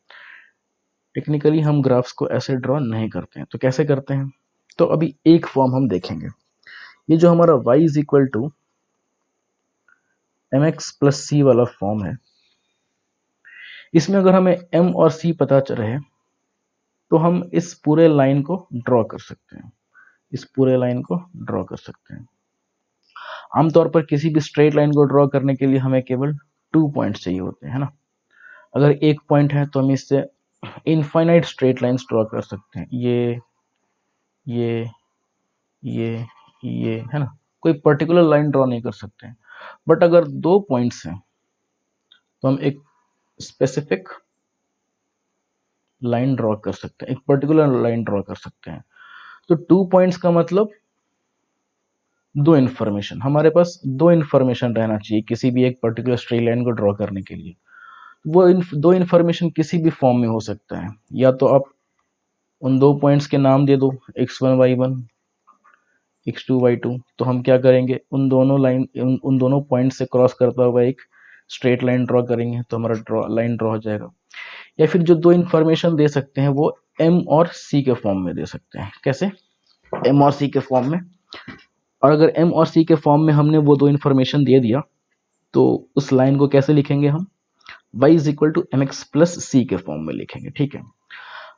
Speaker 1: टेक्निकली हम ग्राफ्स को ऐसे ड्रॉ नहीं करते हैं, तो कैसे करते हैं, तो अभी एक फॉर्म हम देखेंगे। ये जो हमारा y is equal to M X plus C वाला फॉर्म है, इसमें अगर हमें m और c पता चल रहे, तो हम इस पूरे लाइन को ड्रॉ कर सकते हैं, इस पूरे लाइन को ड्रॉ कर सकते हैं। आमतौर पर किसी भी स्ट्रेट लाइन को ड्रॉ करने के लिए हमें केवल 2 पॉइंट्स चाहिए होते हैं ना। अगर एक पॉइंट है तो हम इससे इनफाइनाइट स्ट्रेट लाइंस ड्रॉ कर सकते हैं, ये ये ये है ना, कोई पर्टिकुलर लाइन ड्रॉ नहीं कर सकते हैं। बट अगर 2 पॉइंट्स हैं तो हम एक स्पेसिफिक लाइन ड्रॉ कर सकते हैं, एक पर्टिकुलर लाइन ड्रॉ कर सकते हैं। तो 2 पॉइंट्स का मतलब 2 इन्फॉर्मेशन, हमारे पास 2 इन्फॉर्मेशन रहना चाहिए किसी भी एक पर्टिकुलर स्ट्रेट लाइन को ड्रॉ करने के लिए। वो 2 इन्फॉर्मेशन किसी भी फॉर्म में हो सकता है, या तो आप उन 2 पॉइंट्स के नाम दे दो, x1 y1 x2 y2, तो हम क्या करेंगे, उन दोनों लाइन उन दोनों पॉइंट से क्रॉस करता हुआ एक स्ट्रेट लाइन ड्रॉ करेंगे, तो हमारा लाइन ड्रॉ हो जाएगा। या फिर जो 2 इन्फॉर्मेशन दे सकते हैं वो m और c के फॉर्म में दे सकते हैं। कैसे, m और c के फॉर्म में। और अगर m और c के फॉर्म में हमने वो 2 इन्फॉर्मेशन दे दिया, तो उस लाइन को कैसे लिखेंगे हम, y is equal to M X plus C के फॉर्म में लिखेंगे। ठीक है,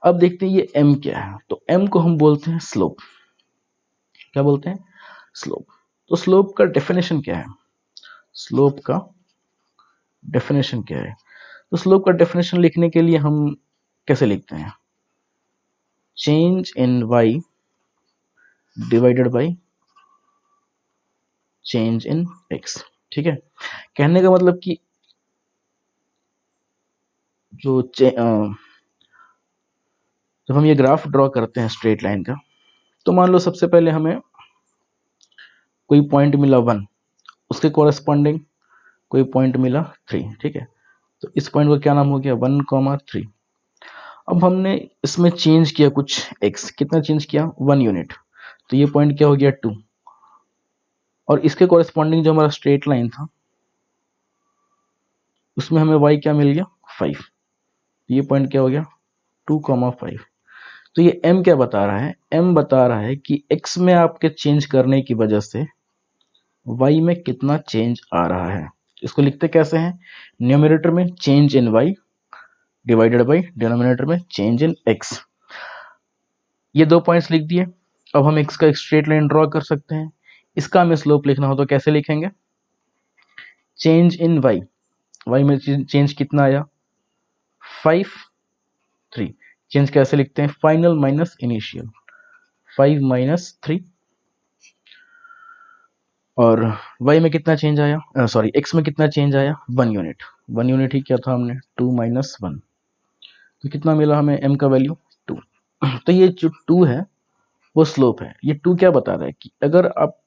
Speaker 1: अब देखते हैं ये m क्या है। तो m को हम बोलते हैं स्लोप। क्या बोलते हैं, स्लोप। तो स्लोप का डेफिनेशन क्या है, स्लोप का डेफिनेशन क्या है, तो स्लोप का डेफिनेशन लिखने के लिए हम कैसे लिखते हैं, change in y divided by change in x। ठीक है, कहने का मतलब कि जो जब हम ये ग्राफ ड्रॉ करते हैं स्ट्रेट लाइन का, तो मान लो सबसे पहले हमें कोई पॉइंट मिला 1, उसके कोरस्पॉन्डिंग कोई पॉइंट मिला 3। ठीक है, तो इस पॉइंट का क्या नाम हो गया, 1,3। अब हमने इसमें चेंज किया कुछ x, कितना चेंज किया, 1 यूनिट, तो ये पॉइंट क्या हो गया 2। और इसके कोरस्पॉन्डिंग जो हमारा स्ट्रेट लाइन था, उसमें हमें y क्या मिल गया, 5। ये पॉइंट क्या हो गया, 2,5। तो ये m क्या बता रहा है, m बता रहा है कि x में आपके चेंज करने की वजह से y में कितना चेंज आ रहा है। इसको लिखते कैसे हैं, न्यूमरेटर में change in y divided by denominator में चेंज इन x। ये 2 पॉइंट्स लिख दिए। अब हम x का एक स्ट्रेट लाइन ड्रॉ कर सकते हैं। इसका हमें स्लोप लिखना हो तो कैसे लिखेंगे, चेंज इन y में चेंज कितना आया, 5 3। चेंज कैसे लिखते हैं, फाइनल माइनस इनिशियल, 5 माइनस 3। और y में कितना चेंज आया, सॉरी x में कितना चेंज आया, 1 यूनिट। 1 यूनिट ही क्या था हमने, 2 माइनस 1, तो कितना मिला हमें m का वैल्यू 2। तो ये जो 2 है वो स्लोप है। ये 2 क्या बता रहा है कि अगर आप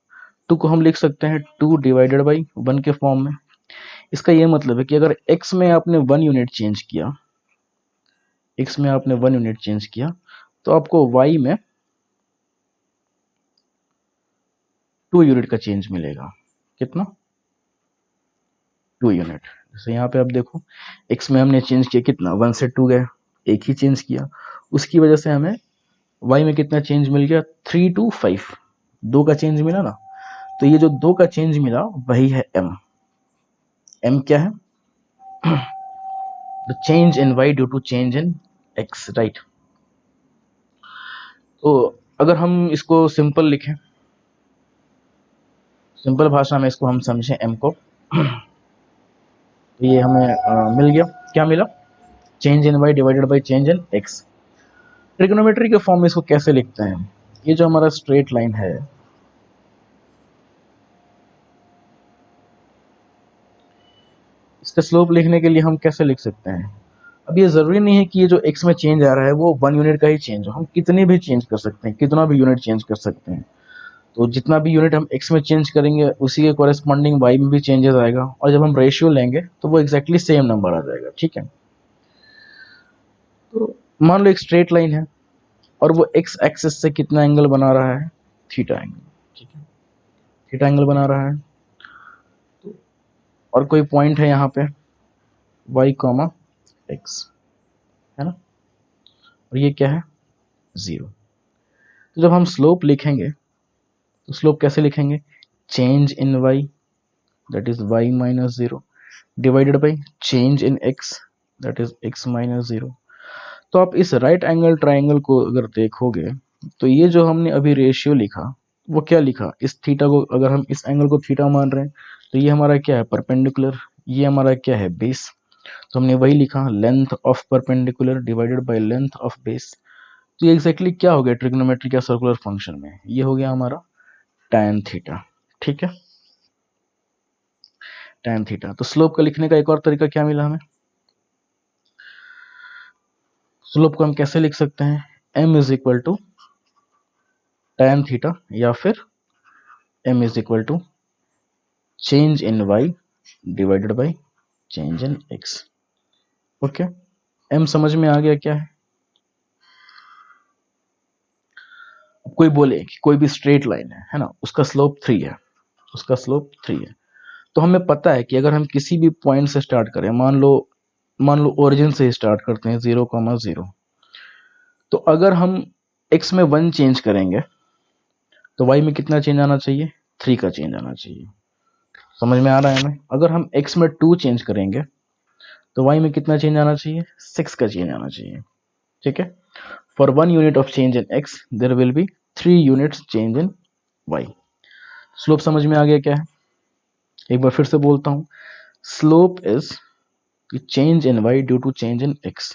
Speaker 1: 2 को हम लिख सकते हैं 2 डिवाइडेड बाई 1 के फॉर्म में। इसका ये मतलब है कि अगर x में आपने 1 यूनिट चेंज किया, x में आपने 1 यूनिट चेंज किया, तो आपको y में 2 यूनिट का चेंज मिलेगा। कितना, 2 यूनिट। जैसे यहाँ पे आप देखो x में हमने चेंज किया कितना, 1 से 2 गया, एक ही चेंज किया, उसकी वजह से हमें y में कितना चेंज मिल गया, 3 to 5, 2 का चेंज मिला ना। तो ये जो 2 का चेंज मिला वही है m। m क्या है, the change in y due to change in x, right. तो अगर हम इसको सिंपल लिखें, सिंपल भाषा में इसको हम समझें m को, तो ये हमें मिल गया, क्या मिला, change in y divided by change in x। Trigonometry के फॉर्म में इसको कैसे लिखते हैं, ये जो हमारा स्ट्रेट लाइन है, इसका स्लोप लिखने के लिए हम कैसे लिख सकते हैं। अब ये जरूरी नहीं है कि ये जो x में चेंज आ रहा है वो 1 यूनिट का ही चेंज हो, हम कितने भी चेंज कर सकते हैं, कितना भी यूनिट चेंज कर सकते हैं। तो जितना भी यूनिट हम x में चेंज करेंगे उसी के कॉरेस्पॉन्डिंग y में भी चेंजेस आएगा, और जब हम रेशियो लेंगे तो वो एग्जैक्टली सेम नंबर आ जाएगा, ठीक है। तो मान लो एक स्ट्रेट लाइन है और वो x एक्सिस से कितना एंगल बना रहा है, थीटा एंगल, ठीक है, थीटा एंगल बना रहा है। तो और कोई पॉइंट है यहाँ पे y, x, है ना, और ये क्या है, 0। तो जब हम स्लोप लिखेंगे तो स्लोप कैसे लिखेंगे, change in y, that is y minus 0, divided by change in x, that is x minus 0। तो आप इस राइट एंगल ट्राइंगल को अगर देखोगे तो ये जो हमने अभी रेशियो लिखा वो क्या लिखा, इस थीटा को अगर हम इस एंगल को थीटा मान रहे हैं तो ये हमारा क्या है, परपेंडिकुलर, ये हमारा क्या है, बेस। तो हमने वही लिखा, length of perpendicular divided by length of base. तो ये एग्जैक्टली क्या हो गया ट्रिग्नोमेट्री का सर्कुलर फंक्शन में, ये हो गया हमारा tan थीटा, ठीक है, tan थीटा। तो स्लोप का लिखने का एक और तरीका क्या मिला हमें, स्लोप को हम कैसे लिख सकते हैं, m is equal to tan theta, या फिर m is equal to change in y divided by change in x। Okay, m समझ में आ गया क्या है। कोई बोले कि कोई भी स्ट्रेट लाइन है ना, उसका स्लोप 3 है, उसका स्लोप 3 है, तो हमें पता है कि अगर हम किसी भी पॉइंट से स्टार्ट करें, मान लो ओरिजिन से स्टार्ट करते हैं 0,0, तो अगर हम x में 1 चेंज करेंगे तो y में कितना चेंज आना चाहिए, 3 का चेंज आना चाहिए। समझ में आ रहा है हमें, अगर हम x में 2 चेंज करेंगे तो y में कितना चेंज आना चाहिए, 6 का चेंज आना चाहिए, ठीक है। For 1 unit of change in x there will be 3 units change in y। Slope समझ में आ गया क्या है, एक बार फिर से बोलता हूं, slope is change in y due to change in x,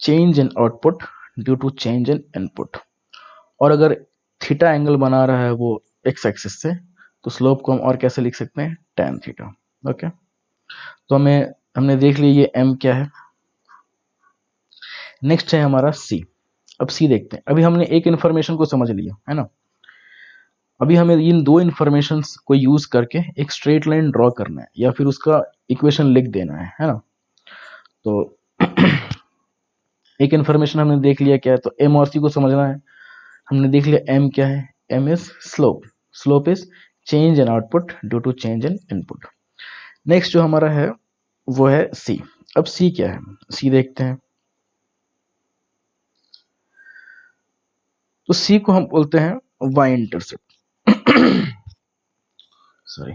Speaker 1: change in output due to change in input. और अगर थीटा एंगल बना रहा है वो x एक्सिस से, तो स्लोप को हम और कैसे लिख सकते हैं, tan थीटा। ओके, तो हमने देख लिया ये m क्या है। नेक्स्ट है हमारा c। अब c देखते हैं, अभी हमने एक इन्फॉर्मेशन को समझ लिया है ना, अभी हमें इन दो इन्फॉर्मेशन को यूज करके एक स्ट्रेट लाइन ड्रॉ करना है या फिर उसका इक्वेशन लिख देना है ना। तो एक इन्फॉर्मेशन हमने देख लिया क्या है, तो m और c को समझना है। हमने देख लिया m क्या है, m is slope, slope is change in output due to change in input. Next जो हमारा है वो है c। अब c क्या है, c देखते हैं। तो c को हम बोलते हैं y इंटरसेप्ट। सॉरी,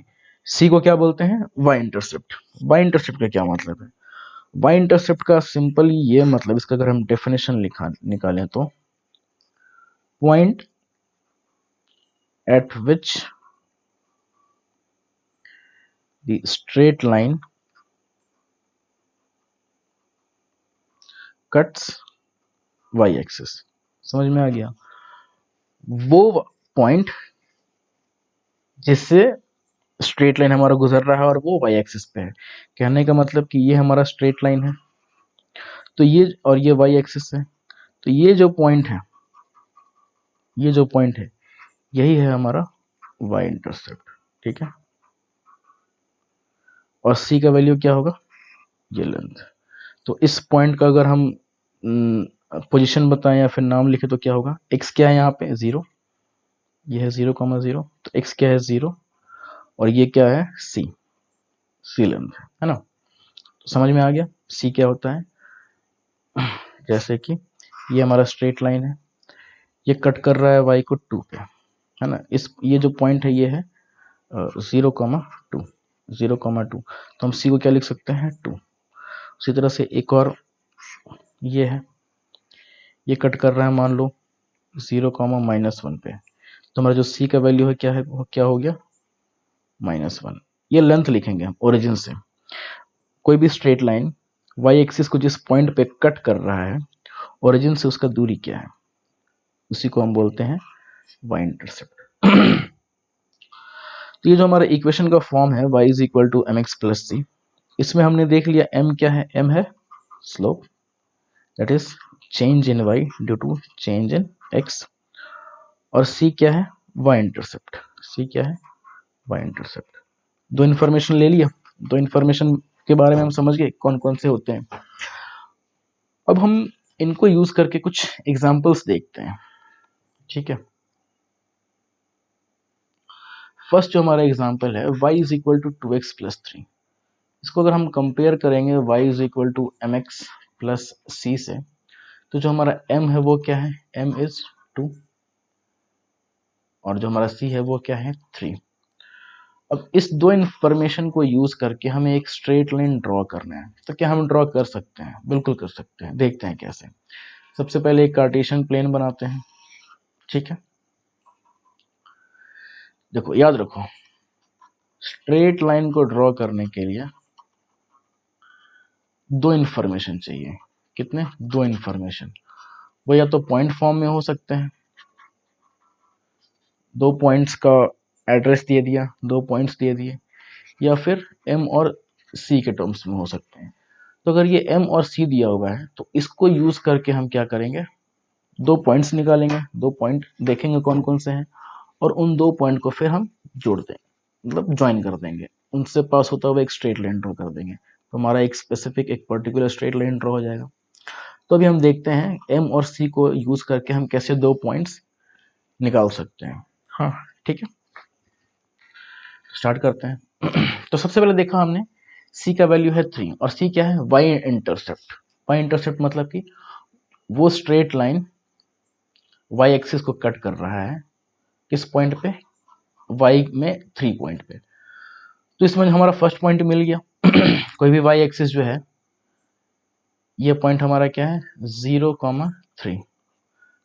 Speaker 1: c को क्या बोलते हैं, y इंटरसेप्ट। y इंटरसेप्ट का क्या मतलब है, y इंटरसेप्ट का सिंपल ये मतलब, इसका अगर हम डेफिनेशन निकालें तो point eight which the straight line cuts y axis. समझ में आ गया, वो पॉइंट जिससे स्ट्रेट लाइन हमारा गुजर रहा है और वो y एक्सिस पे है। कहने का मतलब कि ये हमारा स्ट्रेट लाइन है, तो ये और ये y एक्सिस है, तो ये जो पॉइंट है, ये जो पॉइंट है यही है हमारा y इंटरसेप्ट, ठीक है। और c का वैल्यू क्या होगा, ये लेंथ। तो इस पॉइंट का अगर हम पोजीशन बताएं या फिर नाम लिखे तो क्या होगा, x क्या है यहाँ पे 0, ये है 0,0, तो x क्या है 0, और ये क्या है c, सी लेंथ है ना। तो समझ में आ गया सी क्या होता है। जैसे कि ये हमारा स्ट्रेट लाइन है, ये कट कर रहा है वाई को 2 पे, है ना। इस ये जो पॉइंट है ये है 0,2, 0,2। तो हम सी को क्या लिख सकते हैं 2। उसी तरह से एक और ये है, ये कट कर रहा है मान लो 0,-1 पे। तो हमारा जो सी का वैल्यू है क्या है, वो क्या हो गया -1। ये लेंथ लिखेंगे हम ओरिजिन से। कोई भी स्ट्रेट लाइन वाई एक्सिस को जिस पॉइंट पे कट कर रहा है, ओरिजिन से उसका दूरी क्या है, उसी को हम बोलते हैं वाई इंटरसेप्ट। तो ये जो हमारा इक्वेशन का फॉर्म है y is equal to M X plus C, इसमें हमने देख लिया m क्या है, m है slope, that is change in y due to change in x, और c क्या है y इंटरसेप्ट, c क्या है y इंटरसेप्ट। दो इन्फॉर्मेशन ले लिया, दो इन्फॉर्मेशन के बारे में हम समझ गए कौन कौन से होते हैं। अब हम इनको यूज करके कुछ एग्जांपल्स देखते हैं, ठीक है। फर्स्ट जो हमारा एग्जांपल है y is equal to 2x plus 3। इसको अगर हम कंपेयर करेंगे y is equal to M X plus C से, तो जो हमारा m है वो क्या है, m इज 2, और जो हमारा c है वो क्या है 3। अब इस दो इन्फॉर्मेशन को यूज करके हमें एक स्ट्रेट लाइन ड्रॉ करना है। तो क्या हम ड्रॉ कर सकते हैं, बिल्कुल कर सकते हैं, देखते हैं कैसे। सबसे पहले एक कार्टेशियन प्लेन बनाते हैं, ठीक है। देखो याद रखो, स्ट्रेट लाइन को ड्रॉ करने के लिए दो इन्फॉर्मेशन चाहिए। कितने, दो इन्फॉर्मेशन। वो या तो पॉइंट फॉर्म में हो सकते हैं, दो पॉइंट्स का एड्रेस दे दिया, दो पॉइंट्स दे दिए, या फिर m और c के टर्म्स में हो सकते हैं। तो अगर ये m और c दिया हुआ है तो इसको यूज करके हम क्या करेंगे, दो पॉइंट्स निकालेंगे, दो पॉइंट देखेंगे कौन कौन से हैं, और उन दो पॉइंट को फिर हम जोड़ देंगे, मतलब ज्वाइन कर देंगे, उनसे पास होता हुआ एक स्ट्रेट लाइन ड्रॉ कर देंगे। तो हमारा एक स्पेसिफिक एक पर्टिकुलर स्ट्रेट लाइन ड्रॉ हो जाएगा। तो अभी हम देखते हैं m और c को यूज करके हम कैसे दो पॉइंट्स निकाल सकते हैं। हाँ ठीक है, स्टार्ट करते हैं। तो सबसे पहले देखा हमने c का वैल्यू है 3 और c क्या है y इंटरसेप्ट। y इंटरसेप्ट मतलब कि वो स्ट्रेट लाइन y एक्सिस को कट कर रहा है किस पॉइंट पे, y में 3 पॉइंट पे। तो इसमें हमारा फर्स्ट पॉइंट मिल गया। कोई भी y एक्सिस जो है, ये पॉइंट हमारा क्या है 0,3।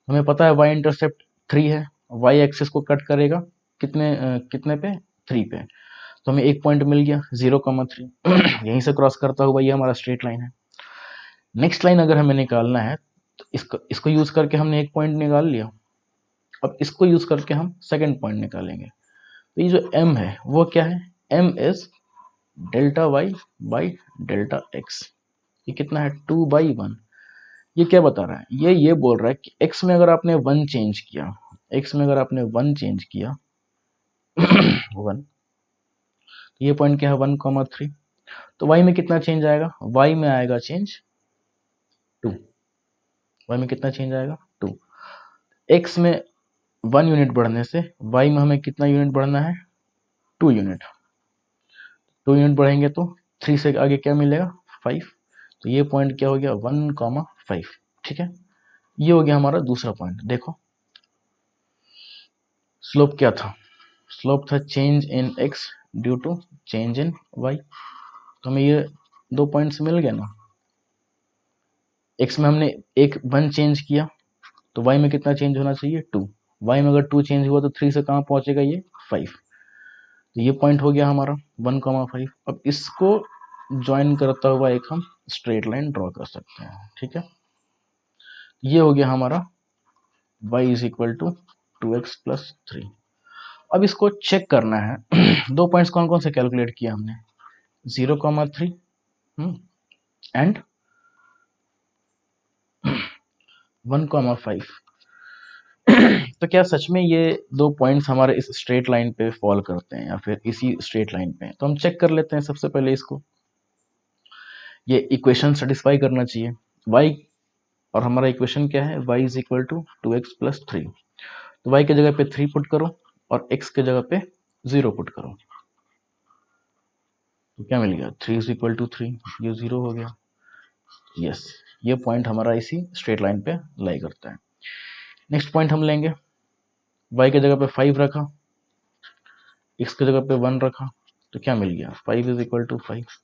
Speaker 1: हमें पता है y इंटरसेप्ट 3 है, y एक्सिस को कट करेगा कितने पे 3 पे। तो हमें एक पॉइंट मिल गया 0,3। यहीं से क्रॉस करता हुआ ये हमारा स्ट्रेट लाइन है। नेक्स्ट लाइन अगर हमें निकालना है तो इसको यूज करके हमने एक पॉइंट निकाल लिया। अब इसको यूज करके हम सेकंड पॉइंट निकालेंगे। तो ये जो m है वो क्या है, m is delta y by delta x। ये कितना है 2/1। ये क्या बता रहा है, ये बोल रहा है कि x में अगर आपने 1 चेंज किया, x में अगर आपने 1 चेंज किया 1, तो ये पॉइंट क्या है 1,3। तो y में कितना चेंज आएगा, y में आएगा चेंज 2। y में कितना चेंज आएगा 2। x में 1 यूनिट बढ़ने से y में हमें कितना यूनिट बढ़ना है 2 यूनिट। 2 यूनिट बढ़ेंगे तो 3 से आगे क्या मिलेगा 5। तो ये पॉइंट क्या हो गया 1,5। ठीक है, ये हो गया हमारा दूसरा पॉइंट। देखो स्लोप क्या था, स्लोप था change in x due to change in y। तो हमें ये दो पॉइंट्स मिल गए ना। x में हमने 1 चेंज किया तो y में कितना चेंज होना चाहिए 2। y में अगर 2 चेंज हुआ तो 3 से कहाँ पहुंचेगा ये 5। तो ये पॉइंट हो गया हमारा 1,5। अब इसको ज्वाइन करता हुआ एक हम स्ट्रेट लाइन ड्रॉ कर सकते हैं। ठीक है, ये हो गया हमारा y is equal to 2x plus 3। अब इसको चेक करना है। दो पॉइंट्स कौन कौन से कैलकुलेट किया हमने 0,3 एंड 1,5। तो क्या सच में ये दो पॉइंट्स हमारे इस स्ट्रेट लाइन पे फॉल करते हैं या फिर इसी स्ट्रेट लाइन पे। तो हम चेक कर लेते हैं सबसे पहले इसको। ये इक्वेशन सेटिस्फाई करना चाहिए। y और हमारा इक्वेशन क्या है y is equal to 2x plus 3। तो y के जगह पे 3 पुट करो और x के जगह पे 0 पुट करो। तो क्या मिल गया, 3 इज इक्वल टू 3, ये 0 हो गया। यस, ये पॉइंट हमारा इसी स्ट्रेट लाइन पे लाई करता है। नेक्स्ट पॉइंट हम लेंगे, y की जगह पे 5 रखा, x की जगह पे 1 रखा, तो क्या मिल गया, 5 is equal to 5,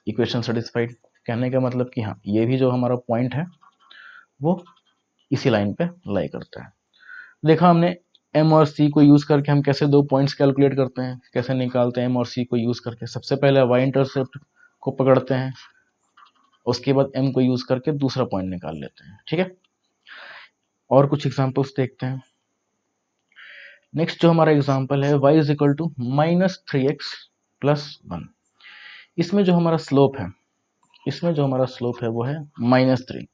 Speaker 1: equation satisfied. कहने का मतलब कि हाँ, ये भी जो हमारा पॉइंट है वो इसी लाइन पे लाई करता है। देखा हमने m और c को यूज करके हम कैसे दो पॉइंट्स कैलकुलेट करते हैं, कैसे निकालते हैं m और c को यूज करके। सबसे पहले y इंटरसेप्ट को पकड़ते हैं, उसके बाद m को यूज करके दूसरा पॉइंट निकाल लेते हैं, ठीक है। और कुछ एग्जांपल्स देखते हैं। नेक्स्ट जो हमारा एग्जांपल है, y is equal to -3x plus 1। इसमें जो हमारा स्लोप है, इसमें जो हमारा स्लोप है वो है -3।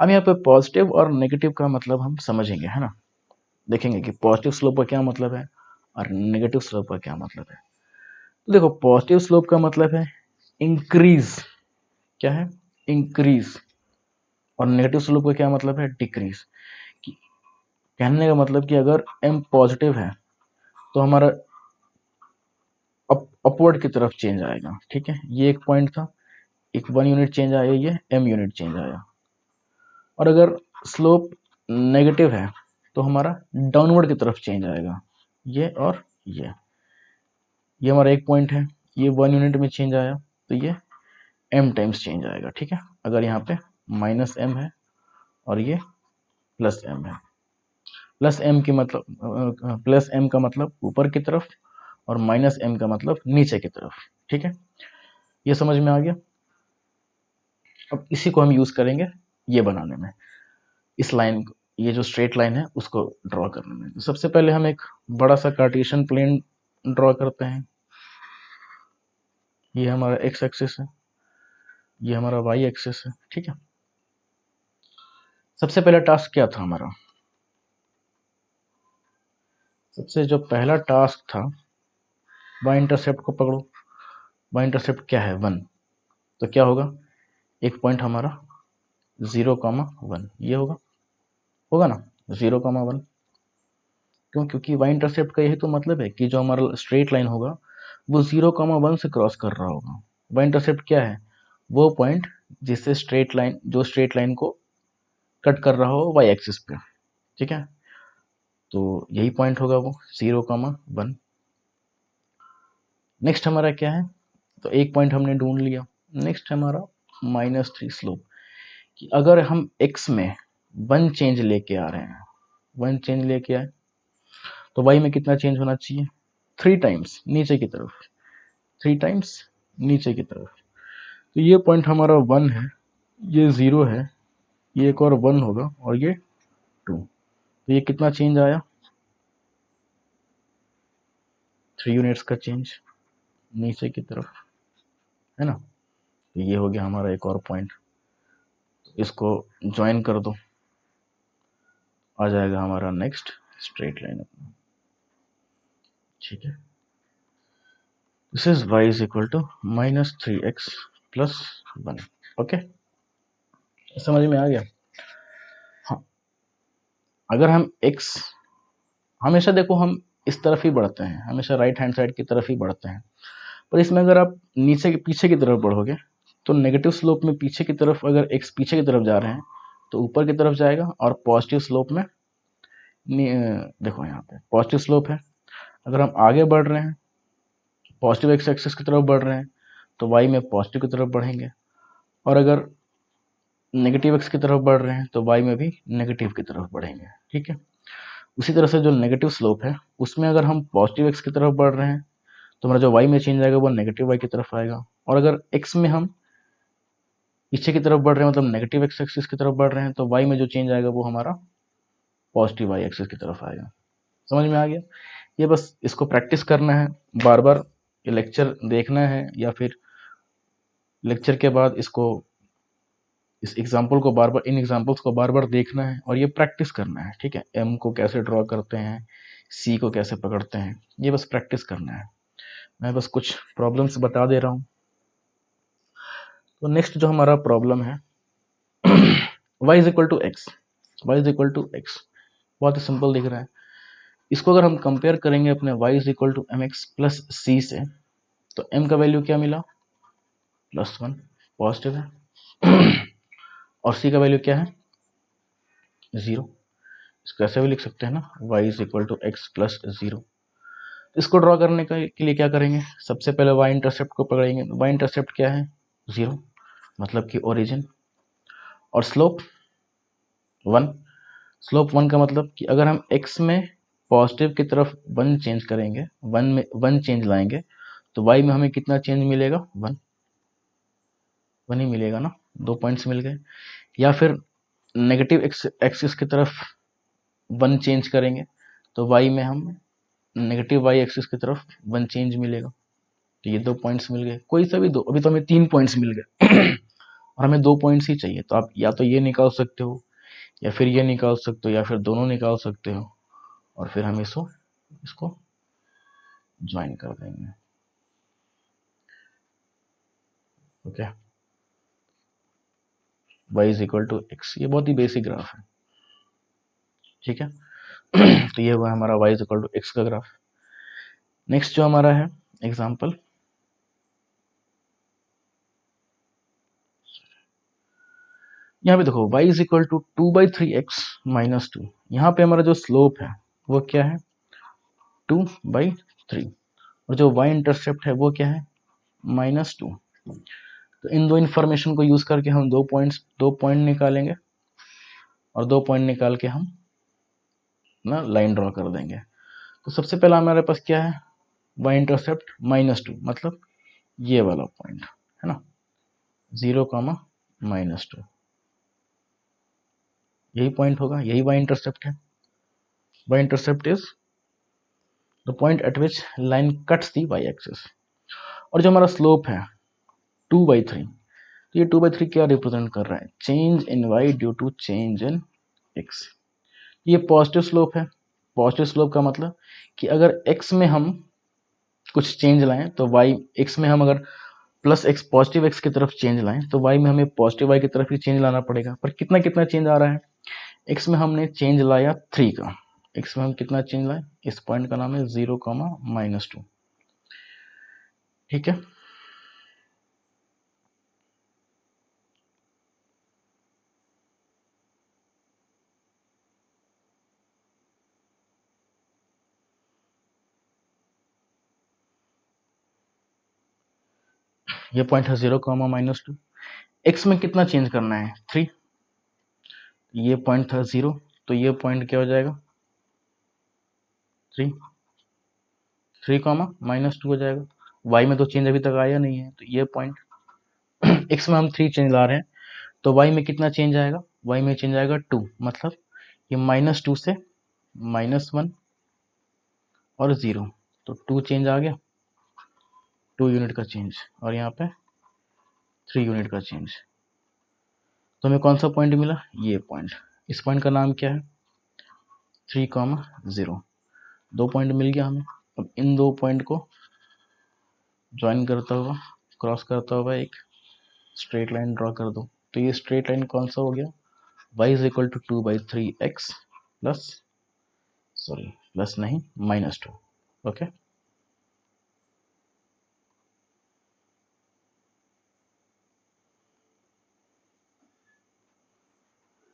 Speaker 1: अब यहाँ पे पॉजिटिव और नेगेटिव का मतलब हम समझेंगे, है ना। देखेंगे कि पॉजिटिव स्लोप का क्या मतलब है और नेगेटिव स्लोप का क्या मतलब है। तो देखो, पॉजिटिव स्लोप का मतलब है इंक्रीज, क्या है, इंक्रीज। और नेगेटिव स्लोप का क्या मतलब है, डिक्रीज। कहने का मतलब कि अगर m पॉजिटिव है तो हमारा अपवर्ड की तरफ चेंज आएगा, ठीक है। ये एक पॉइंट था, एक 1 यूनिट चेंज आया, ये m यूनिट चेंज आया। और अगर स्लोप नेगेटिव है तो हमारा डाउनवर्ड की तरफ चेंज आएगा, ये और ये हमारा एक पॉइंट है, ये 1 यूनिट में चेंज आया तो ये m टाइम्स चेंज आएगा, ठीक है। अगर यहाँ पे -m है और ये +m है, +m की मतलब +m का मतलब ऊपर की तरफ और -m का मतलब नीचे की तरफ, ठीक है। ये समझ में आ गया। अब इसी को हम यूज करेंगे ये बनाने में, इस लाइन को, ये जो स्ट्रेट लाइन है उसको ड्रॉ करने में। तो सबसे पहले हम एक बड़ा सा कार्टेशियन प्लेन ड्रॉ करते हैं। ये हमारा x एक्सिस है, ये हमारा y एक्सिस है, ठीक है। सबसे पहला टास्क क्या था हमारा, सबसे जो पहला टास्क था, y इंटरसेप्ट को पकड़ो। y इंटरसेप्ट क्या है, 1। तो क्या होगा, एक पॉइंट हमारा 0,1 ये होगा, होगा ना, 0,1। क्यों, क्योंकि y इंटरसेप्ट का यही तो मतलब है कि जो हमारा स्ट्रेट लाइन होगा वो 0,1 से क्रॉस कर रहा होगा। y इंटरसेप्ट क्या है, वो पॉइंट जिससे स्ट्रेट लाइन, जो स्ट्रेट लाइन को कट कर रहा हो y एक्सिस पे, ठीक है। तो यही पॉइंट होगा वो 0,1। नेक्स्ट हमारा क्या है, तो एक पॉइंट हमने ढूंढ लिया। नेक्स्ट हमारा -3 स्लोप, कि अगर हम x में 1 चेंज लेके आ रहे हैं, 1 चेंज लेके आए तो y में कितना चेंज होना चाहिए, 3 टाइम्स नीचे की तरफ, 3 टाइम्स नीचे की तरफ। तो ये पॉइंट हमारा 1 है, ये 0 है, ये एक और 1 होगा और ये 2। तो ये कितना चेंज आया, 3 यूनिट्स का चेंज नीचे की तरफ, है ना। तो ये हो गया हमारा एक और पॉइंट। इसको ज्वाइन कर दो, आ जाएगा हमारा नेक्स्ट स्ट्रेट लाइन अपना, ठीक है। This is y is equal to -3x plus 1। Okay, समझ में आ गया। हाँ, अगर हम x, हमेशा देखो हम इस तरफ ही बढ़ते हैं, हमेशा राइट हैंड साइड की तरफ ही बढ़ते हैं। पर इसमें अगर आप नीचे के पीछे की तरफ बढ़ोगे तो नेगेटिव स्लोप में पीछे की तरफ, अगर x पीछे की तरफ जा रहे हैं तो ऊपर की तरफ जाएगा, और पॉजिटिव स्लोप में देखो यहाँ पे पॉजिटिव स्लोप है, अगर हम आगे बढ़ रहे हैं, पॉजिटिव एक्स एक्सिस की तरफ बढ़ रहे हैं तो y में पॉजिटिव की तरफ बढ़ेंगे, और अगर नेगेटिव एक्स की तरफ बढ़ रहे हैं तो y में भी नेगेटिव की तरफ बढ़ेंगे, ठीक है। उसी तरह से जो नेगेटिव स्लोप है उसमें अगर हम पॉजिटिव एक्स की तरफ बढ़ रहे हैं तो हमारा जो y में चेंज आएगा वो नेगेटिव y की तरफ आएगा, और अगर x में हम पीछे की तरफ बढ़ रहे हैं, मतलब नेगेटिव एक्स एक्सिस की तरफ बढ़ रहे हैं, तो y में जो चेंज आएगा वो हमारा पॉजिटिव y एक्सिस की तरफ आएगा। समझ में आ गया। ये बस इसको प्रैक्टिस करना है, बार बार ये लेक्चर देखना है, या फिर लेक्चर के बाद इसको, इस एग्जाम्पल को बार बार, इन एग्जाम्पल्स को बार बार देखना है और ये प्रैक्टिस करना है, ठीक है। m को कैसे ड्रॉ करते हैं, c को कैसे पकड़ते हैं, ये बस प्रैक्टिस करना है। मैं बस कुछ प्रॉब्लम्स बता दे रहा हूँ। तो नेक्स्ट जो हमारा प्रॉब्लम है, y is equal to x, y is equal to x, बहुत ही सिंपल दिख रहा है। इसको अगर हम कंपेयर करेंगे अपने y is equal to M X plus C से, तो m का वैल्यू क्या मिला, +1, पॉजिटिव है। और c का वैल्यू क्या है, 0। इसको ऐसे भी लिख सकते हैं ना, y = x + 0। इसको ड्रॉ करने के लिए क्या करेंगे, सबसे पहले y इंटरसेप्ट को पकड़ेंगे। y इंटरसेप्ट क्या है, 0, मतलब कि ओरिजिन। और स्लोप 1, स्लोप 1 का मतलब कि अगर हम x में पॉजिटिव की तरफ 1 चेंज करेंगे, 1 में 1 चेंज लाएंगे, तो y में हमें कितना चेंज मिलेगा, 1 ही मिलेगा ना, 2 पॉइंट्स मिल गए। या फिर नेगेटिव एक्सिस की तरफ 1 चेंज करेंगे, तो y में हम नेगेटिव y एक्सिस की तरफ 1 चेंज मिलेगा, तो ये 2 पॉइंट्स मिल गए। कोई सा भी दो, अभी तो हमें 3 पॉइंट्स मिल गए और हमें 2 पॉइंट्स ही चाहिए, तो आप या तो ये निकाल सकते हो, या फिर ये निकाल सकते हो, या फिर दोनों निकाल सकते हो, और फिर हम इसको ज्वाइन कर देंगे। ओके, y = x, ये बहुत ही बेसिक ग्राफ है, ठीक है। तो ये हुआ हमारा y = x का ग्राफ। नेक्स्ट जो हमारा है एग्जाम्पल, यहाँ पे देखो y = 2/3x - 2। यहाँ पे हमारा जो स्लोप है वो क्या है, 2/3, और जो y इंटरसेप्ट है वो क्या है, -2। तो इन दो इंफॉर्मेशन को यूज करके हम दो पॉइंट निकालेंगे, और 2 पॉइंट निकाल के हम ना लाइन ड्रॉ कर देंगे। तो सबसे पहला हमारे पास क्या है, y इंटरसेप्ट -2, मतलब ये वाला पॉइंट है ना, 0, -2, यही पॉइंट होगा, यही y इंटरसेप्ट है। y intercept is the point eight which line cuts the y axis. और जो हमारा स्लोप है 2/3, तो ये 2/3 क्या रिप्रेजेंट कर रहा है, change in y due to change in x। ये पॉजिटिव स्लोप है। पॉजिटिव स्लोप का मतलब कि अगर x में हम कुछ चेंज लाएं, तो y, x में हम अगर +x पॉजिटिव x की तरफ चेंज लाएं, तो y में हमें पॉजिटिव y की तरफ ही चेंज लाना पड़ेगा। पर कितना कितना चेंज आ रहा है, x में हमने चेंज लाया 3 का, x में हम कितना चेंज लाए, इस पॉइंट का नाम है 0, -2, ठीक है। ये पॉइंट है 0, -2। x में कितना चेंज करना है, 3। ये पॉइंट था 0, तो ये पॉइंट क्या हो जाएगा, 3, -2 हो जाएगा। y में तो चेंज अभी तक आया नहीं है, तो ये पॉइंट x में हम 3 चेंज ला रहे हैं, तो y में कितना चेंज आएगा, y में चेंज आएगा 2, मतलब ये -2 से -1 और 0, तो 2 चेंज आ गया, 2 यूनिट का चेंज, और यहाँ पे 3 यूनिट का चेंज। तो हमें कौन सा पॉइंट मिला, ये पॉइंट। इस पॉइंट का नाम क्या है, 3, 0। 2 पॉइंट मिल गया हमें। अब इन 2 पॉइंट को ज्वाइन करता हुआ, क्रॉस करता हुआ एक स्ट्रेट लाइन ड्रॉ कर दो। तो ये स्ट्रेट लाइन कौन सा हो गया, y = 2/3x प्लस नहीं, -2। ओके,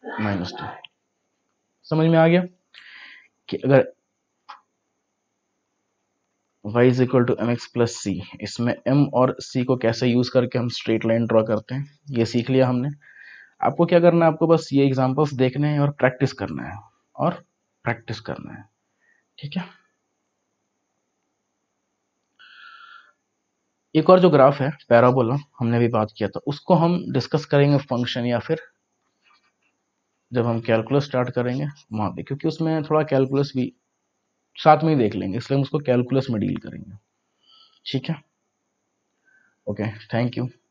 Speaker 1: -2 समझ में आ गया कि अगर y = mx + c, इसमें m और c को कैसे यूज करके हम स्ट्रेट लाइन ड्रॉ करते हैं, ये सीख लिया हमने। आपको क्या करना है, आपको बस ये एग्जांपल्स देखने हैं और प्रैक्टिस करना है, ठीक है। एक और जो ग्राफ है पैराबोला, हमने भी बात किया था, उसको हम डिस्कस करेंगे फंक्शन, या फिर जब हम कैलकुलस स्टार्ट करेंगे वहां पे, क्योंकि उसमें थोड़ा कैलकुलस भी साथ में ही देख लेंगे, इसलिए हम उसको कैलकुलस में डील करेंगे, ठीक है। Okay, thank you.